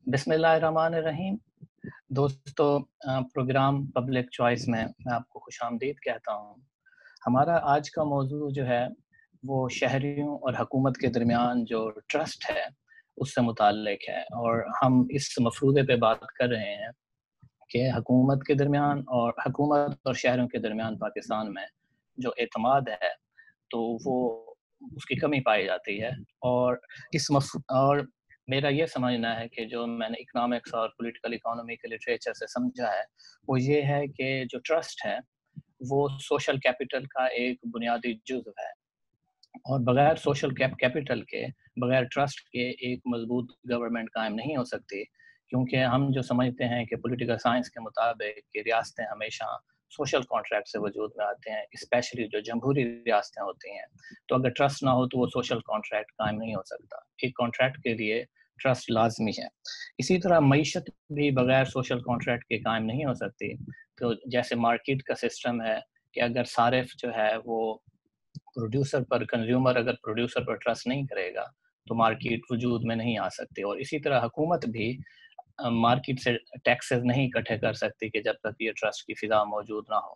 بسم اللہ الرحمن الرحیم۔ دوستو، پروگرام پبلک چوائس میں آپ کو خوش آمدید کہتا ہوں۔ ہمارا آج کا موضوع جو ہے وہ شہریوں اور حکومت کے درمیان جو ٹرسٹ ہے اس سے متعلق ہے، اور ہم اس مفروضے پہ بات کر رہے ہیں کہ حکومت کے درمیان اور حکومت اور شہریوں کے درمیان پاکستان میں جو اعتماد ہے تو وہ اس کی کمی پائی جاتی ہے۔ اور اور میرا یہ سمجھنا ہے کہ جو میں نے اکنامکس اور پولیٹیکل اکانومی کے لٹریچر سے سمجھا ہے وہ یہ ہے کہ جو ٹرسٹ ہے وہ سوشل کیپٹل کا ایک بنیادی جزو ہے، اور بغیر سوشل کیپٹل کے، بغیر ٹرسٹ کے ایک مضبوط گورنمنٹ قائم نہیں ہو سکتی، کیونکہ ہم جو سمجھتے ہیں کہ پولیٹیکل سائنس کے مطابق کہ ریاستیں ہمیشہ سوشل کانٹریکٹ سے وجود میں آتے ہیں، اسپیشلی جو جمہوری ریاستیں ہوتی ہیں، تو اگر ٹرسٹ نہ ہو تو وہ سوشل کانٹریکٹ قائم نہیں ہو سکتا۔ ایک کانٹریکٹ کے لیے ٹرسٹ لازمی ہے۔ اسی طرح معیشت بھی بغیر سوشل کانٹریکٹ کے قائم نہیں ہو سکتی۔ تو جیسے مارکیٹ کا سسٹم ہے کہ اگر صارف جو ہے وہ پروڈیوسر پر، کنزیومر اگر پروڈیوسر پر ٹرسٹ نہیں کرے گا تو مارکیٹ وجود میں نہیں آ سکتی، اور اسی طرح حکومت بھی مارکیٹ سے ٹیکسز نہیں اکٹھے کر سکتی کہ جب تک یہ ٹرسٹ کی فضا موجود نہ ہو۔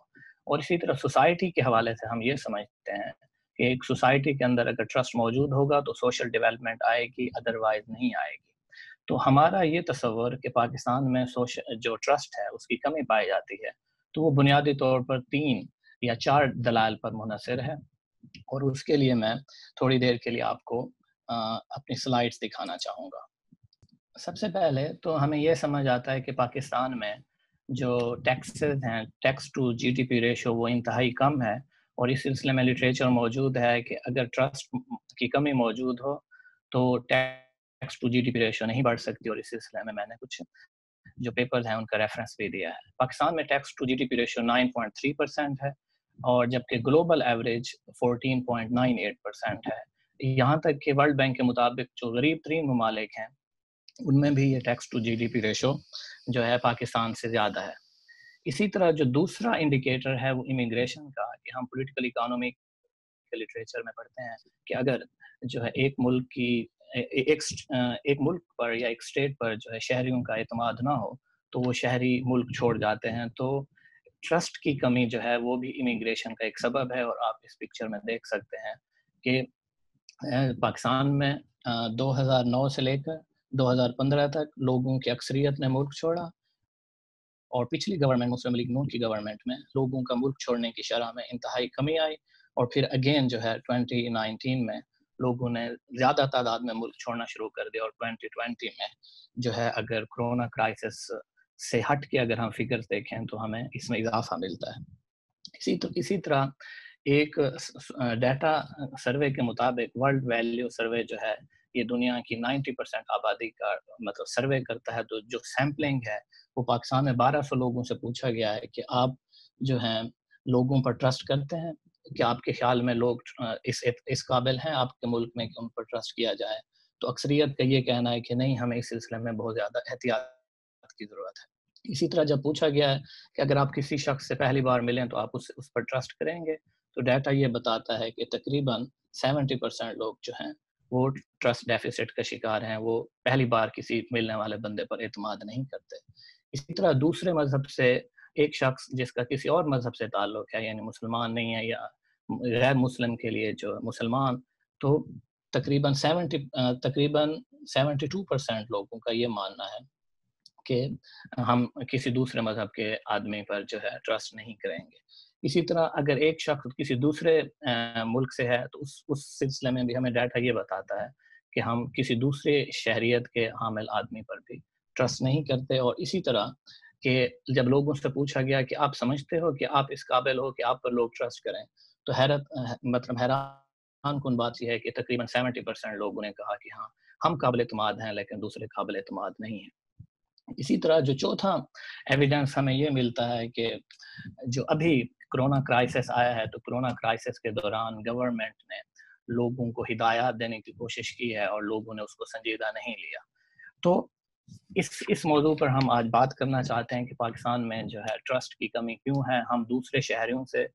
اور اسی طرح سوسائٹی کے حوالے سے ہم یہ سمجھتے ہیں کہ ایک سوسائٹی کے اندر اگر ٹرسٹ موجود ہوگا تو سوشل ڈیولپمنٹ آئے گی، ادروائز نہیں آئے گی۔ تو ہمارا یہ تصور کہ پاکستان میں جو ٹرسٹ ہے اس کی کمی پائی جاتی ہے، تو وہ بنیادی طور پر 3 یا 4 دلائل پر منحصر ہے، اور اس کے لیے میں تھوڑی دیر کے لیے آپ کو اپنی سلائڈز دکھانا چاہوں گا۔ سب سے پہلے تو ہمیں یہ سمجھ آتا ہے کہ پاکستان میں جو ٹیکسز ہیں، tax to G D P ratio, وہ انتہائی کم ہے، اور اس سلسلے میں لٹریچر موجود ہے کہ اگر ٹرسٹ کی کمی موجود ہو تو tax to G D P ratio نہیں بڑھ سکتی، اور اس سلسلے میں نے کچھ جو پیپرز ہیں ان کا ریفرنس بھی دیا ہے۔ پاکستان میں tax to G D P ratio 9.3% ہے، اور جبکہ گلوبل ایوریج 14.98% ہے۔ یہاں تک کہ ورلڈ بینک کے مطابق جو غریب ترین ممالک ہیں ان میں بھی یہ tax to G D P ratio جو ہے پاکستان سے زیادہ ہے۔ اسی طرح جو دوسرا انڈیکیٹر ہے وہ امیگریشن کا، کہ ہم پولیٹیکل اکانومی کے لٹریچر میں پڑھتے ہیں کہ اگر جو ہے ایک ملک پر یا ایک اسٹیٹ پر جو ہے شہریوں کا اعتماد نہ ہو تو وہ شہری ملک چھوڑ جاتے ہیں۔ تو ٹرسٹ کی کمی جو ہے وہ بھی امیگریشن کا ایک سبب ہے، اور آپ اس پکچر میں دیکھ سکتے ہیں کہ پاکستان میں 2009 سے لے کر 2015 تک لوگوں کی اکثریت نے ملک چھوڑا، اور پچھلی گورنمنٹ، مسلم لیگ نون کی گورنمنٹ میں لوگوں کا ملک چھوڑنے کی شرح میں انتہائی کمی آئی، اور پھر اگین جو ہے 2019 میں لوگوں نے زیادہ تعداد میں ملک چھوڑنا شروع کر دیا، اور 2020 میں جو ہے اگر کرونا کرائسس سے ہٹ کے اگر ہم فگرز دیکھیں تو ہمیں اس میں اضافہ ملتا ہے۔ اسی طرح ایک ڈیٹا سروے کے مطابق، ورلڈ ویلیو سروے جو ہے یہ دنیا کی 90% آبادی کا مطلب سروے کرتا ہے، تو جو سیمپلنگ ہے وہ پاکستان میں 1200 لوگوں سے پوچھا گیا ہے کہ آپ جو ہیں لوگوں پر ٹرسٹ کرتے ہیں، کہ آپ کے خیال میں لوگ اس قابل ہیں آپ کے ملک میں کہ ان پر ٹرسٹ کیا جائے؟ تو اکثریت کا یہ کہنا ہے کہ نہیں، ہمیں اس سلسلے میں بہت زیادہ احتیاط کی ضرورت ہے۔ اسی طرح جب پوچھا گیا ہے کہ اگر آپ کسی شخص سے پہلی بار ملیں تو آپ اس پر ٹرسٹ کریں گے، تو ڈیٹا یہ بتاتا ہے کہ تقریباً 70% لوگ جو ہیں وہ ٹرسٹ ڈیفیسٹ کا شکار ہیں، وہ پہلی بار کسی ملنے والے بندے پر اعتماد نہیں کرتے۔ اسی طرح دوسرے مذہب سے ایک شخص جس کا کسی اور مذہب سے تعلق ہے، یعنی مسلمان نہیں ہے یا غیر مسلم کے لیے جو مسلمان، تو تقریباً 72% لوگوں کا یہ ماننا ہے کہ ہم کسی دوسرے مذہب کے آدمی پر جو ہے ٹرسٹ نہیں کریں گے۔ اسی طرح اگر ایک شخص کسی دوسرے ملک سے ہے تو اس سلسلے میں بھی ہمیں ڈیٹا یہ بتاتا ہے کہ ہم کسی دوسرے شہریت کے حامل آدمی پر بھی ٹرسٹ نہیں کرتے۔ اور اسی طرح کہ جب لوگوں سے پوچھا گیا کہ آپ سمجھتے ہو کہ آپ اس قابل ہو کہ آپ پر لوگ ٹرسٹ کریں، تو حیران کن بات یہ ہے کہ تقریباً 70% لوگوں نے کہا کہ ہاں، ہم قابل اعتماد ہیں لیکن دوسرے قابل اعتماد نہیں ہیں۔ اسی طرح جو چوتھا ایویڈنس ہمیں یہ ملتا ہے کہ جو ابھی کرونا کرائسس آیا ہے، تو کرونا کرائسس کے دوران گورنمنٹ نے لوگوں کو ہدایات دینے کی کوشش کی ہے اور لوگوں نے اس کو سنجیدہ نہیں لیا۔ تو اس موضوع پر ہم آج بات کرنا چاہتے ہیں کہ پاکستان میں جو ہے ٹرسٹ کی کمی کیوں ہے، ہم دوسرے شہریوں سے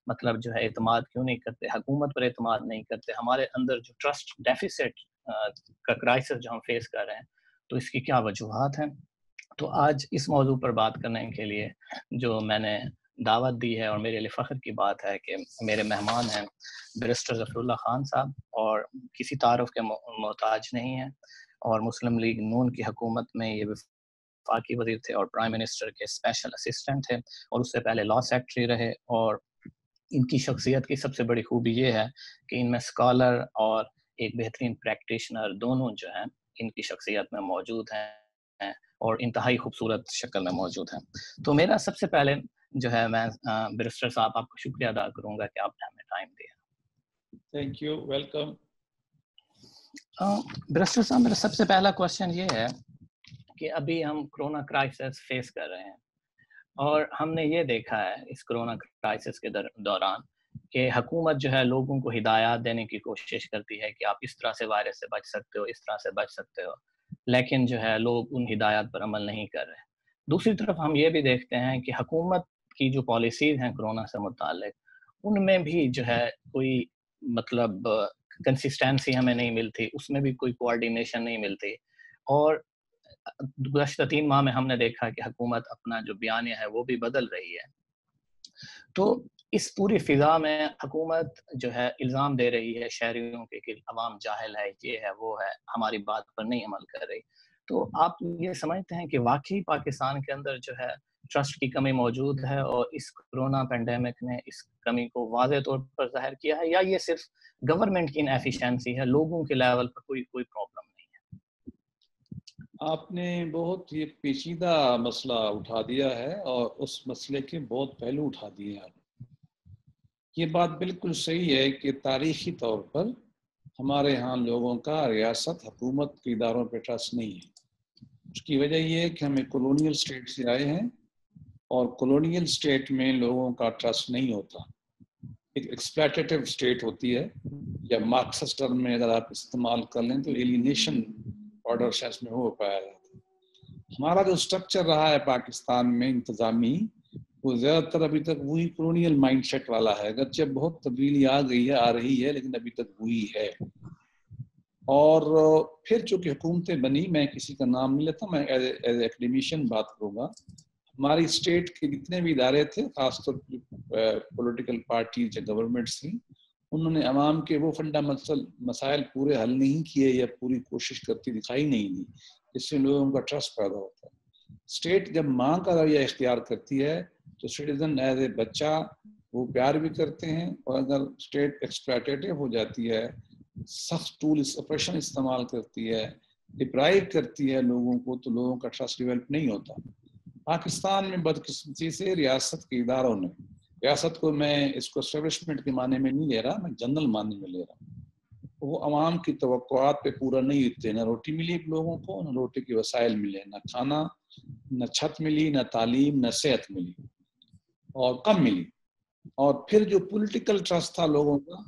مطلب جو ہے اعتماد کیوں نہیں کرتے، حکومت پر اعتماد نہیں کرتے، ہمارے اندر جو ٹرسٹ ڈیفیسٹ کا کرائسس جو ہم فیس کر رہے ہیں تو اس کی کیا وجوہات ہیں؟ تو آج اس موضوع پر بات کرنے کے لیے جو میں نے دعوت دی ہے اور میرے لیے فخر کی بات ہے کہ میرے مہمان ہیں بیرسٹر ظفر اللہ خان صاحب، اور کسی تعارف کے محتاج نہیں ہیں، اور مسلم لیگ نون کی حکومت میں یہ وفاقی وزیر تھے اور پرائم منسٹر کے اسپیشل اسسٹنٹ تھے، اور اس سے پہلے لا سیکرٹری رہے. اور ان کی شخصیت کی سب سے بڑی خوبی یہ ہے کہ ان میں اسکالر اور ایک بہترین پریکٹیشنر دونوں جو ہیں ان کی شخصیت میں موجود ہیں اور انتہائی خوبصورت شکل میں موجود ہیں. تو میرا سب سے پہلے جو ہے میں بیرسٹر صاحب آپ کا شکریہ ادا کروں گا کہ آپ نے ہمیں ٹائم دیا. Thank you, welcome. بیرسٹر صاحب میرا سب سے پہلا کوشچن یہ ہے کہ ابھی ہم کرونا کرائسس فیس کر رہے ہیں، اور ہم نے یہ دیکھا ہے اس کرونا کرائسس کے دوران کہ حکومت جو ہے لوگوں کو ہدایات دینے کی کوشش کرتی ہے کہ آپ اس طرح سے وائرس سے بچ سکتے ہو، اس طرح سے بچ سکتے ہو، لیکن جو ہے لوگ ان ہدایات پر عمل نہیں کر رہے. دوسری طرف ہم یہ بھی دیکھتے ہیں کہ حکومت کی جو پالیسیز ہیں کرونا سے متعلق، ان میں بھی جو ہے کوئی مطلب کنسسٹینسی ہمیں نہیں ملتی، اس میں بھی کوئی کوآرڈینیشن نہیں ملتی. اور گزشتہ 3 ماہ میں ہم نے دیکھا کہ حکومت اپنا جو بیانیہ ہے وہ بھی بدل رہی ہے. تو اس پوری فضا میں حکومت جو ہے الزام دے رہی ہے شہریوں کے کہ عوام جاہل ہے، یہ ہے وہ ہے، ہماری بات پر نہیں عمل کر رہی. تو آپ یہ سمجھتے ہیں کہ واقعی پاکستان کے اندر جو ہے ٹرسٹ کی کمی موجود ہے اور اس کرونا پینڈیمک نے اس کمی کو واضح طور پر ظاہر کیا ہے، یا یہ صرف گورنمنٹ کی انایفیشنسی ہے، لوگوں کے لیول پر کوئی پرابلم نہیں ہے؟ آپ نے بہت یہ پیچیدہ مسئلہ اٹھا دیا ہے اور اس مسئلے کے بہت پہلو اٹھا دیے آپ. یہ بات بالکل صحیح ہے کہ تاریخی طور پر ہمارے ہاں لوگوں کا ریاست حکومت کے اداروں پہ ٹرسٹ نہیں ہے. اس کی وجہ یہ ہے کہ ہمیں کولونیل اسٹیٹ سے آئے ہیں، اور کولونیل اسٹیٹ میں لوگوں کا ٹرسٹ نہیں ہوتا. ایک ایکسپلیٹیٹیو اسٹیٹ ہوتی ہے، یا مارکسسٹ ٹرم میں اگر آپ استعمال کر لیں تو ایلینیشن آرڈر شاید میں ہو پایا جاتا ہے. ہمارا جو اسٹرکچر رہا ہے پاکستان میں انتظامی، وہ زیادہ تر ابھی تک وہی کولونیل مائنڈ سیٹ والا ہے. اگرچہ بہت تبدیلی آ گئی ہے، آ رہی ہے، لیکن ابھی تک وہی ہے. اور پھر چونکہ حکومتیں بنی، میں کسی کا نام نہیں لیتا، میں ایز ایکڈیمیشین بات کروں گا. ہماری اسٹیٹ کے جتنے بھی ادارے تھے، خاص طور پر پولیٹیکل پارٹیز یا گورنمنٹس تھیں، انہوں نے عوام کے وہ فنڈامنٹل مسائل پورے حل نہیں کیے یا پوری کوشش کرتی دکھائی نہیں دی جس سے لوگوں کا ٹرسٹ پیدا ہوتا ہے. اسٹیٹ جب ماں کا رویہ اختیار کرتی ہے تو سٹیزن ایز اے بچہ وہ پیار بھی کرتے ہیں، اور اگر اسٹیٹ ایکسپلائٹیٹیو ہو جاتی ہے، سخت ٹول آپریشن استعمال کرتی ہے، ڈپرائیو کرتی ہے لوگوں کو، تو لوگوں کا ٹرسٹ ڈیولپ نہیں ہوتا. پاکستان میں بدقسمتی سے ریاست کے اداروں نے، ریاست کو میں اس کو اسٹیبلشمنٹ کے معنی میں نہیں لے رہا، میں جنرل معنی میں لے رہا ہوں، وہ عوام کی توقعات پہ پورا نہیں اترے. نہ روٹی ملی لوگوں کو، نہ روٹی کے وسائل ملے، نہ کھانا، نہ چھت ملی، نہ تعلیم، نہ صحت ملی، اور کم ملی. اور پھر جو پولیٹیکل ٹرسٹ تھا لوگوں کا،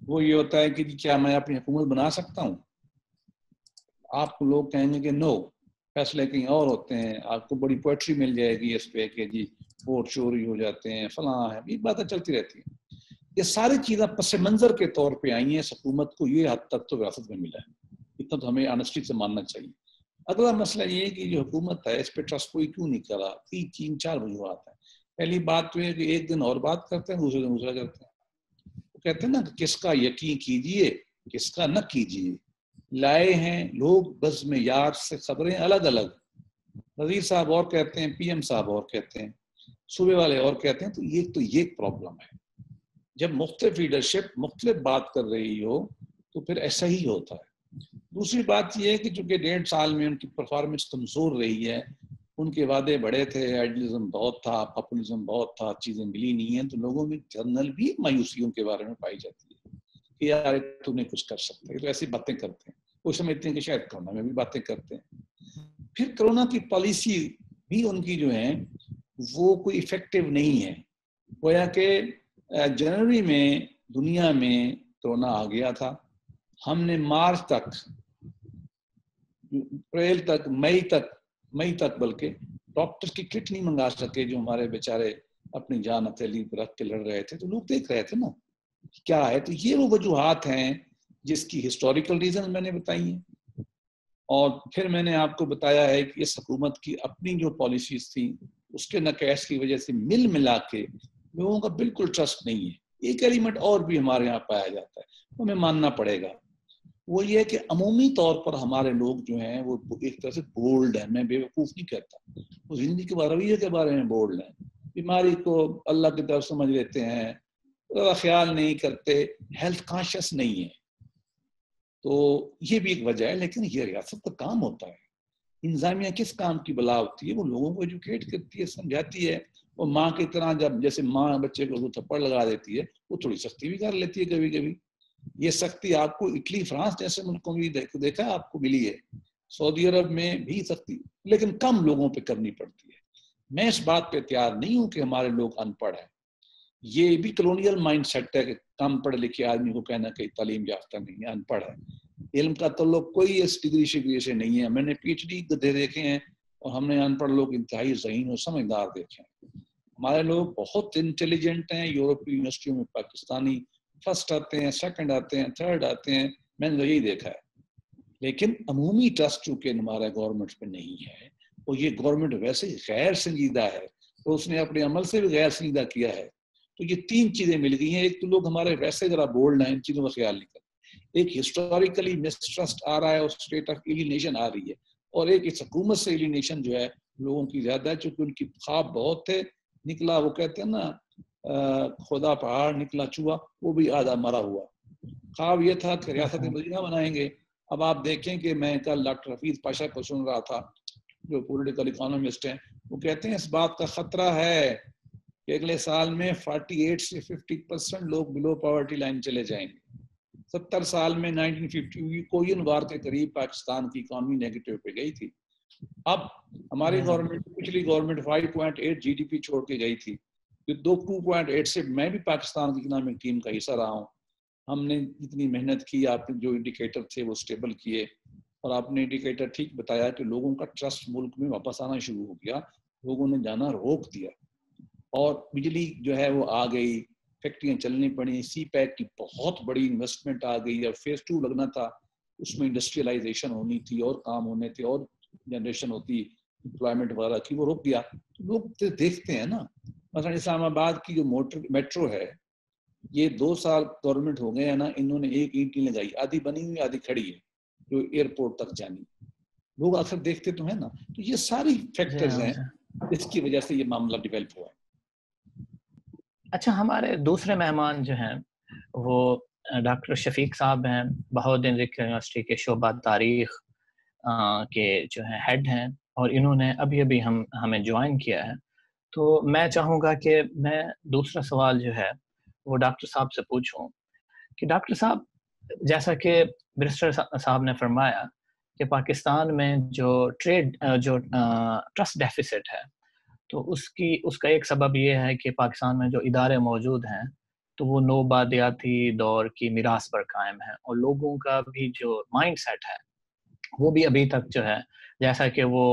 وہ یہ ہوتا ہے کہ کیا میں اپنی حکومت بنا سکتا ہوں؟ آپ کو لوگ کہیں گے کہ نو، فیصلے کہیں اور ہوتے ہیں. آپ کو بڑی پوئٹری مل جائے گی اس پہ کہ جی ووٹ چوری ہو جاتے ہیں، فلاں ہے، یہ باتیں چلتی رہتی ہیں. یہ ساری چیزیں پس منظر کے طور پہ آئی ہیں. اس حکومت کو یہ حد تک تو وراثت میں ملا ہے، اتنا تو ہمیں آنیسٹی سے ماننا چاہیے. اگلا مسئلہ یہ ہے کہ جو حکومت ہے اس پہ ٹرسٹ کوئی کیوں نہیں کرا؟ 3-4 وجوہات ہیں. پہلی بات تو یہ کہ ایک دن اور بات کرتے ہیں، دوسرے دن دوسرا کرتے ہیں. وہ کہتے ہیں نا کہ کس کا یقین کیجئے، کس کا نہ کیجئے. لائے ہیں لوگ بز میں یار سے خبریں الگ الگ، وزیر صاحب اور کہتے ہیں، پی ایم صاحب اور کہتے ہیں، صوبے والے اور کہتے ہیں. تو یہ پرابلم ہے. جب مختلف لیڈرشپ مختلف بات کر رہی ہو تو پھر ایسا ہی ہوتا ہے. دوسری بات یہ ہے کہ چونکہ 1.5 سال میں ان کی پرفارمنس کمزور رہی ہے، ان کے وعدے بڑے تھے، آئیڈیلزم بہت تھا، پاپولزم بہت تھا، چیزیں ملی نہیں ہیں، تو لوگوں میں جنرل بھی مایوسیوں کے بارے میں پائی جاتی ہے کہ یار تو نہیں کچھ کر سکتے. تو ایسی باتیں کرتے ہیں، وہ سمجھتے ہیں کہ شاید کرونا میں بھی باتیں کرتے ہیں. پھر کرونا کی پالیسی بھی ان کی جو ہیں وہ کوئی افیکٹو نہیں ہے. گویا کہ جنوری میں دنیا میں کرونا آ گیا تھا، ہم نے مارچ تک، اپریل تک، مئی تک بلکہ ڈاکٹر کی کٹ نہیں منگا سکے جو ہمارے بیچارے اپنی جان ہتھیلی پر رکھ کے لڑ رہے تھے. تو لوگ دیکھ رہے تھے نا کیا ہے. تو یہ وہ وجوہات ہیں جس کی ہسٹوریکل ریزن میں نے بتائی ہیں. اور پھر میں نے آپ کو بتایا ہے کہ اس حکومت کی اپنی جو پالیسیز تھیں اس کے نقائص کی وجہ سے مل ملا کے لوگوں کا بالکل ٹرسٹ نہیں ہے۔ ایک ایلیمنٹ اور بھی ہمارے یہاں پایا جاتا ہے، وہ ہمیں ماننا پڑے گا، وہ یہ ہے کہ عمومی طور پر ہمارے لوگ جو ہیں وہ ایک طرح سے بولڈ ہیں، میں بے وقوف نہیں کہتا، وہ زندگی کے رویے کے بارے میں بولڈ ہیں، بیماری کو اللہ کی طرف سمجھ لیتے ہیں، خیال نہیں کرتے، ہیلتھ کانشیس نہیں ہے۔ تو یہ بھی ایک وجہ ہے، لیکن یہ ریاست کا کام ہوتا ہے۔ انتظامیہ کس کام کی بلا ہوتی ہے؟ وہ لوگوں کو ایجوکیٹ کرتی ہے، سمجھاتی ہے، اور ماں کی طرح جب جیسے ماں بچے کو تھپڑ لگا دیتی ہے، وہ تھوڑی سختی بھی کر لیتی ہے کبھی کبھی۔ یہ سختی آپ کو اٹلی فرانس جیسے ملکوں میں دیکھا آپ کو ملی ہے، سعودی عرب میں بھی سختی، لیکن کم لوگوں پہ کرنی پڑتی ہے۔ میں اس بات پہ تیار نہیں ہوں کہ ہمارے لوگ ان پڑھ ہیں، یہ بھی کلونیل مائنڈ سیٹ ہے کہ کم پڑھے لکھے آدمی کو کہنا کہ تعلیم یافتہ نہیں ہے، ان پڑھ ہے۔ علم کا تعلق کوئی اس ڈگری شگری سے نہیں ہے۔ میں نے پی ایچ ڈی گدھے دیکھے ہیں اور ہم نے ان پڑھ لوگ انتہائی ذہین اور سمجھدار دیکھے ہیں۔ ہمارے لوگ بہت انٹیلیجنٹ ہیں، یورپی یونیورسٹیوں میں پاکستانی فرسٹ آتے ہیں، سیکنڈ آتے ہیں، تھرڈ آتے ہیں، میں نے یہی دیکھا ہے۔ لیکن عمومی ٹرسٹ چونکہ ہمارا گورنمنٹ پہ نہیں ہے، اور یہ گورنمنٹ ویسے ہی غیر سنجیدہ ہے، تو اس نے اپنے عمل سے بھی غیر سنجیدہ کیا ہے، تو یہ تین چیزیں مل گئی ہیں۔ ایک تو لوگ ہمارے ویسے ذرا بولڈ ہیں، ان چیزوں کا خیال نہیں کرتے، ایک ہسٹوریکلی مسٹرسٹ آ رہا ہے اور اسٹیٹ آف ایلینیشن آ رہی ہے، اور ایک اس حکومت سے ایلینیشن جو ہے لوگوں کی زیادہ ہے، چونکہ ان کی خواب بہت تھے، نکلا وہ کہتے ہیں نا خدا پہاڑ نکلا چوہا، وہ بھی آدھا مرا ہوا۔ خواب یہ تھا کہ ریاست مدینہ بنائیں گے۔ اب آپ دیکھیں کہ میں کل ڈاکٹر حفیظ پاشا کو سن رہا تھا جو پولیٹیکل اکانومسٹ ہیں، وہ کہتے ہیں اس بات کا خطرہ ہے کہ اگلے سال میں 48 سے 50% لوگ بلو پاورٹی لائن چلے جائیں گے۔ 70 سال میں 1950 کوئن وار کے قریب پاکستان کی اکانومی نیگیٹو پہ گئی تھی۔ اب ہماری گورنمنٹ، پچھلی گورنمنٹ 5.8 جی ڈی پی چھوڑ کے گئی تھی، 2.8 سے میں بھی پاکستان کی اکنامک ٹیم کا حصہ رہا ہوں۔ ہم نے جتنی محنت کی، آپ نے جو انڈیکیٹر تھے وہ سٹیبل کیے، اور آپ نے انڈیکیٹر ٹھیک بتایا کہ لوگوں کا ٹرسٹ ملک میں واپس آنا شروع ہو گیا، لوگوں نے جانا روک دیا، اور بجلی جو ہے وہ آ گئی، فیکٹریاں چلنی پڑی، سی پیک کی بہت بڑی انویسٹمنٹ آ گئی، اور فیز 2 لگنا تھا، اس میں انڈسٹریلائزیشن ہونی تھی اور کام ہونے تھے اور جنریشن ہوتی امپلائمنٹ وغیرہ کی، وہ رک گیا۔ تو لوگ دیکھتے ہیں نا، مثلا اسلام آباد کی جو میٹرو ہے، یہ 2 سال گورنمنٹ ہو گئے ہیں نا، انہوں نے ایک اینٹ نہیں لگائی، آدھی بنی ہوئی آدھی کھڑی ہے جو ایئرپورٹ تک جانی، لوگ اکثر دیکھتے تو ہیں نا۔ تو یہ ساری فیکٹرز ہیں اس کی وجہ سے یہ معاملہ ڈیولپ ہوا ہے۔ اچھا، ہمارے دوسرے مہمان جو ہیں وہ ڈاکٹر شفیق صاحب ہیں، بہاؤالدین ذکر یونیورسٹی کے شعبہ تاریخ کے جو ہیں ہیڈ ہیں، اور انہوں نے ابھی ہمیں جوائن کیا ہے۔ تو میں چاہوں گا کہ میں دوسرا سوال جو ہے وہ ڈاکٹر صاحب سے پوچھوں کہ ڈاکٹر صاحب، جیسا کہ برسٹر صاحب نے فرمایا کہ پاکستان میں جو ٹرسٹ ڈیفیسٹ ہے، تو اس کا ایک سبب یہ ہے کہ پاکستان میں جو ادارے موجود ہیں تو وہ نوبادیاتی دور کی میراث پر قائم ہیں، اور لوگوں کا بھی جو مائنڈ سیٹ ہے وہ بھی ابھی تک جو ہے، جیسا کہ وہ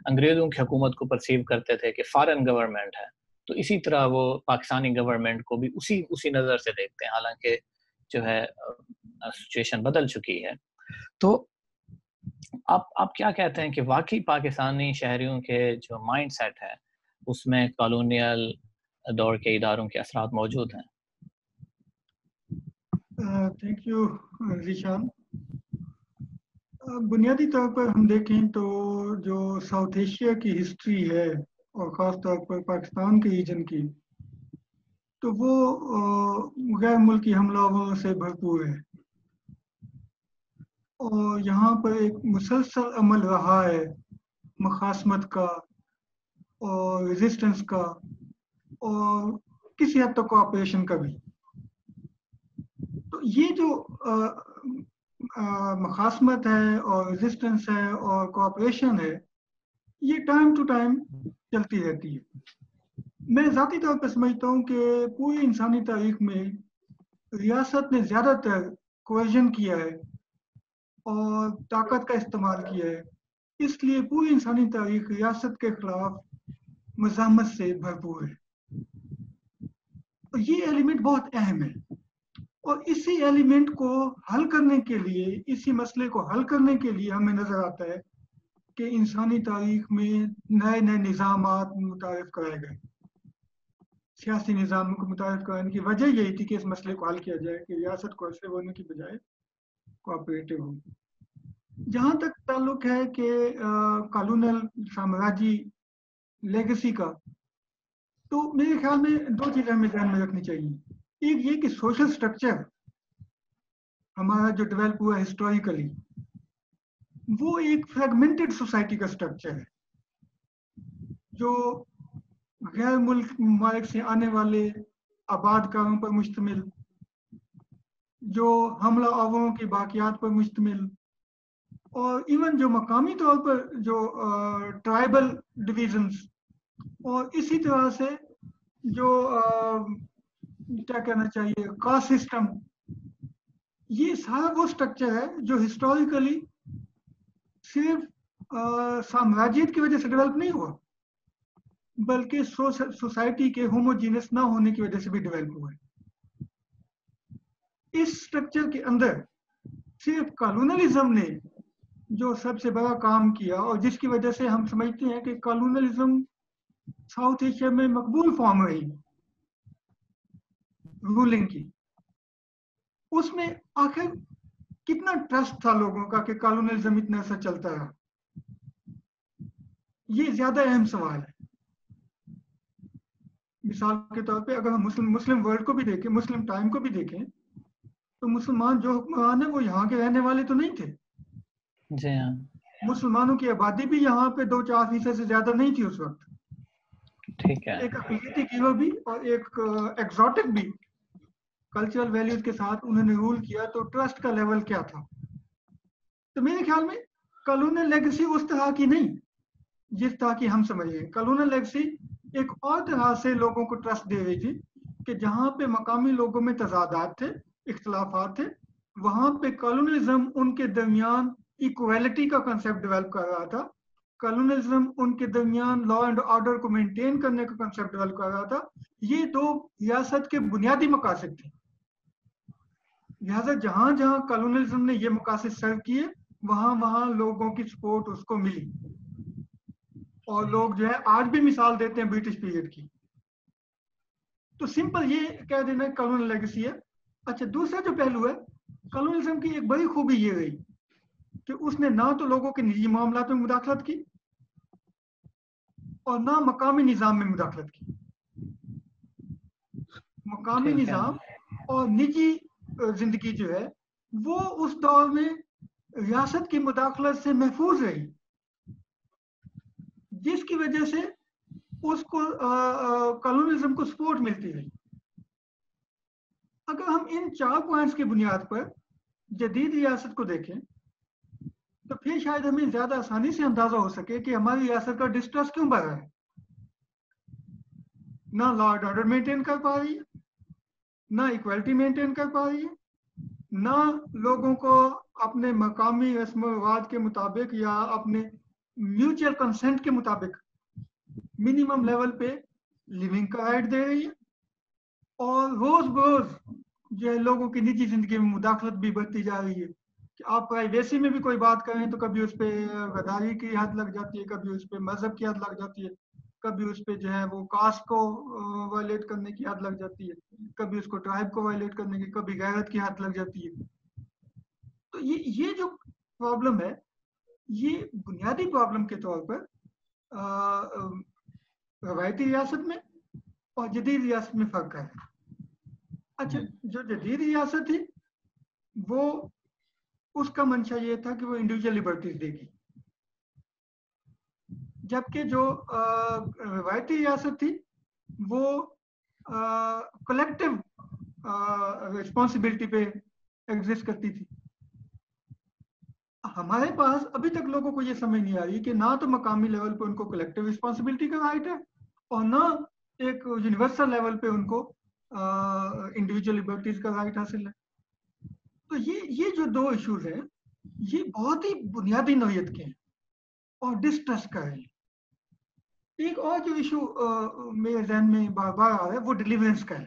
انگریزوں کی حکومت کو پرسیو کرتے تھے کہ فارن گورنمنٹ ہے، تو اسی طرح وہ پاکستانی گورنمنٹ کو بھی اسی نظر سے دیکھتے ہیں، حالانکہ جو ہے سچویشن بدل چکی ہے۔ تو آپ کیا کہتے ہیں کہ واقعی پاکستانی شہریوں کے جو مائنڈ سیٹ ہے اس میں کالونیل دور کے اداروں کے اثرات موجود ہیں؟ Thank you Zeeshan. بنیادی طور پر ہم دیکھیں تو جو ساؤتھ ایشیا کی ہسٹری ہے، اور خاص طور پر پاکستان کے ریجن کی، تو وہ غیر ملکی حملہ آوروں سے بھرپور ہے، اور یہاں پر ایک مسلسل عمل رہا ہے مخاصمت کا اور ریزسٹنس کا، اور کسی حد تک کوآپریشن کا بھی۔ تو یہ جو مخاصمت ہے اور ریزسٹنس ہے اور کوآپریشن ہے، یہ ٹائم ٹو ٹائم چلتی رہتی ہے۔ میں ذاتی طور پر سمجھتا ہوں کہ پوری انسانی تاریخ میں ریاست نے زیادہ تر کوئیژن کیا ہے اور طاقت کا استعمال کیا ہے، اس لیے پوری انسانی تاریخ ریاست کے خلاف مزاحمت سے بھرپور ہے۔ یہ ایلیمنٹ بہت اہم ہے، اور اسی ایلیمنٹ کو حل کرنے کے لیے، اسی مسئلے کو حل کرنے کے لیے ہمیں نظر آتا ہے کہ انسانی تاریخ میں نئے نئے نظامات متعارف کرائے گئے. سیاسی نظام کو متعارف کرانے کی وجہ یہی تھی کہ اس مسئلے کو حل کیا جائے کہ ریاست کو ایسے ہونے کی بجائے کوآپریٹو ہو. جہاں تک تعلق ہے کہ کالونل سامراجی لیگسی کا، تو میرے خیال میں دو چیزیں ہمیں ذہن میں رکھنی چاہیے. ایک یہ کہ سوشل سٹرکچر ہمارا جو ڈیولپ ہوا ہسٹوریکلی، وہ ایک فریگمنٹڈ سوسائٹی کا سٹرکچر ہے جو غیر ملک ممالک سے آنے والے آباد کاروں پر مشتمل، جو حملہ آوروں کے باقیات پر مشتمل، اور ایون جو مقامی طور پر جو ٹرائبل ڈویژنز، اور اسی طرح سے جو کیا کہنا چاہیے کاسٹ سسٹم، یہ سارا وہ سٹرکچر ہے جو ہسٹوریکلی صرف سامراجیت کی وجہ سے ڈیولپ نہیں ہوا، بلکہ سوسائٹی کے ہوموجینس نہ ہونے کی وجہ سے بھی ڈیولپ ہوا ہے. اس سٹرکچر کے اندر صرف کالونلزم نے جو سب سے بڑا کام کیا، اور جس کی وجہ سے ہم سمجھتے ہیں کہ کالونلزم ساؤتھ ایشیا میں مقبول فارم رہی رولنگ کی، اس میں آخر کتنا ٹرسٹ تھا لوگوں کا کہ کالونلزم اتنا ایسا چلتا رہا؟ یہ زیادہ اہم سوال ہے. مثال کے طور پہ اگر ہم مسلم ورلڈ کو بھی دیکھیں، مسلم ٹائم کو بھی دیکھیں، تو مسلمان جو حکمران ہیں وہ یہاں کے رہنے والے تو نہیں تھے. جی ہاں. مسلمانوں کی آبادی بھی یہاں پہ 2-4% سے زیادہ نہیں تھی اس وقت. ٹھیک ہے. ایک اقلیتی گروہ بھی اور ایک ایکزوٹک بھی کلچرل ویلیوز کے ساتھ انہوں نے رول کیا، تو ٹرسٹ کا لیول کیا تھا؟ تو میرے خیال میں کالونل لیگسی اس طرح کی نہیں جس طرح کی ہم سمجھ رہے ہیں. کالونل لیگسی ایک اور طرح سے لوگوں کو ٹرسٹ دے رہی تھی کہ جہاں پہ مقامی لوگوں میں تضادات تھے، اختلافات تھے، وہاں پہ کالونلزم ان کے درمیان ایکویلٹی کا کنسیپٹ ڈیولپ کر رہا تھا. کالونلزم ان کے درمیان لا اینڈ آرڈر کو مینٹین کرنے کا کنسیپٹ ڈیولپ کر رہا تھا. یہ دو ریاست کے بنیادی مقاصد تھے. لہٰذا جہاں جہاں کالونلزم نے یہ مقاصد سرو کیے، وہاں وہاں لوگوں کی سپورٹ اس کو ملی، اور لوگ جو ہے آج بھی مثال دیتے ہیں برٹش پیریڈ کی. تو سمپل یہ کہہ دینا کالونل لیگسی ہے. اچھا، دوسرا جو پہلو ہے کالونلزم کی، ایک بڑی خوبی یہ رہی کہ اس نے نہ تو لوگوں کے نجی معاملات میں مداخلت کی اور نہ مقامی نظام میں مداخلت کی. مقامی نظام اور نجی زندگی جو ہے وہ اس دور میں ریاست کی مداخلت سے محفوظ رہی، جس کی وجہ سے اس کو کالونلزم کو سپورٹ ملتی رہی. اگر ہم ان 4 پوائنٹس کی بنیاد پر جدید ریاست کو دیکھیں تو پھر شاید ہمیں زیادہ آسانی سے اندازہ ہو سکے کہ ہماری ریاست کا ڈسٹرسٹ کیوں بڑھ رہا ہے. نہ لا اینڈ آرڈر مینٹین کر پا رہی ہے، نہ ایکویلٹی مینٹین کر پا رہی ہے، نہ لوگوں کو اپنے مقامی رسم و رواج کے مطابق یا اپنے میوچل کنسنٹ کے مطابق منیمم لیول پہ لیونگ کا رائٹ دے رہی ہے. اور روز بروز جو ہے لوگوں کی نجی زندگی میں مداخلت بھی بڑھتی جا رہی ہے کہ آپ پرائیویسی میں بھی کوئی بات کریں تو کبھی اس پہ غداری کی حد لگ جاتی ہے، کبھی اس پہ مذہب کی حد لگ جاتی ہے، کبھی اس پہ جو ہے وہ کاسٹ کو وائلیٹ کرنے کی حد لگ جاتی ہے، کبھی اس کو ٹرائب کو وائلیٹ کرنے کی، کبھی غیرت کی حد لگ جاتی ہے. تو یہ جو پرابلم ہے، یہ بنیادی پرابلم کے طور پر روایتی ریاست میں اور جدید ریاست میں فرق ہے. اچھا، جو جدید ریاست تھی وہ اس کا منشا یہ تھا کہ وہ انڈیویجول لبرٹیز دے گی، جبکہ جو روایتی ریاست تھی وہ کلیکٹیو رسپانسبلٹی پہ ایگزسٹ کرتی تھی. ہمارے پاس ابھی تک لوگوں کو یہ سمجھ نہیں آ رہی کہ نہ تو مقامی لیول پہ ان کو کلیکٹیو رسپانسبلٹی کا رائٹ ہے اور نہ ایک یونیورسل لیول پہ ان کو انڈیویجول لبرٹیز کا رائٹ حاصل ہے. تو یہ جو 2 ایشوز ہیں یہ بہت ہی بنیادی نوعیت کے ہیں اور ڈسٹرسٹ کا ہے. ایک اور جو ایشو میرے ذہن میں بار بار آ رہا ہے وہ ڈیلیورنس کا ہے.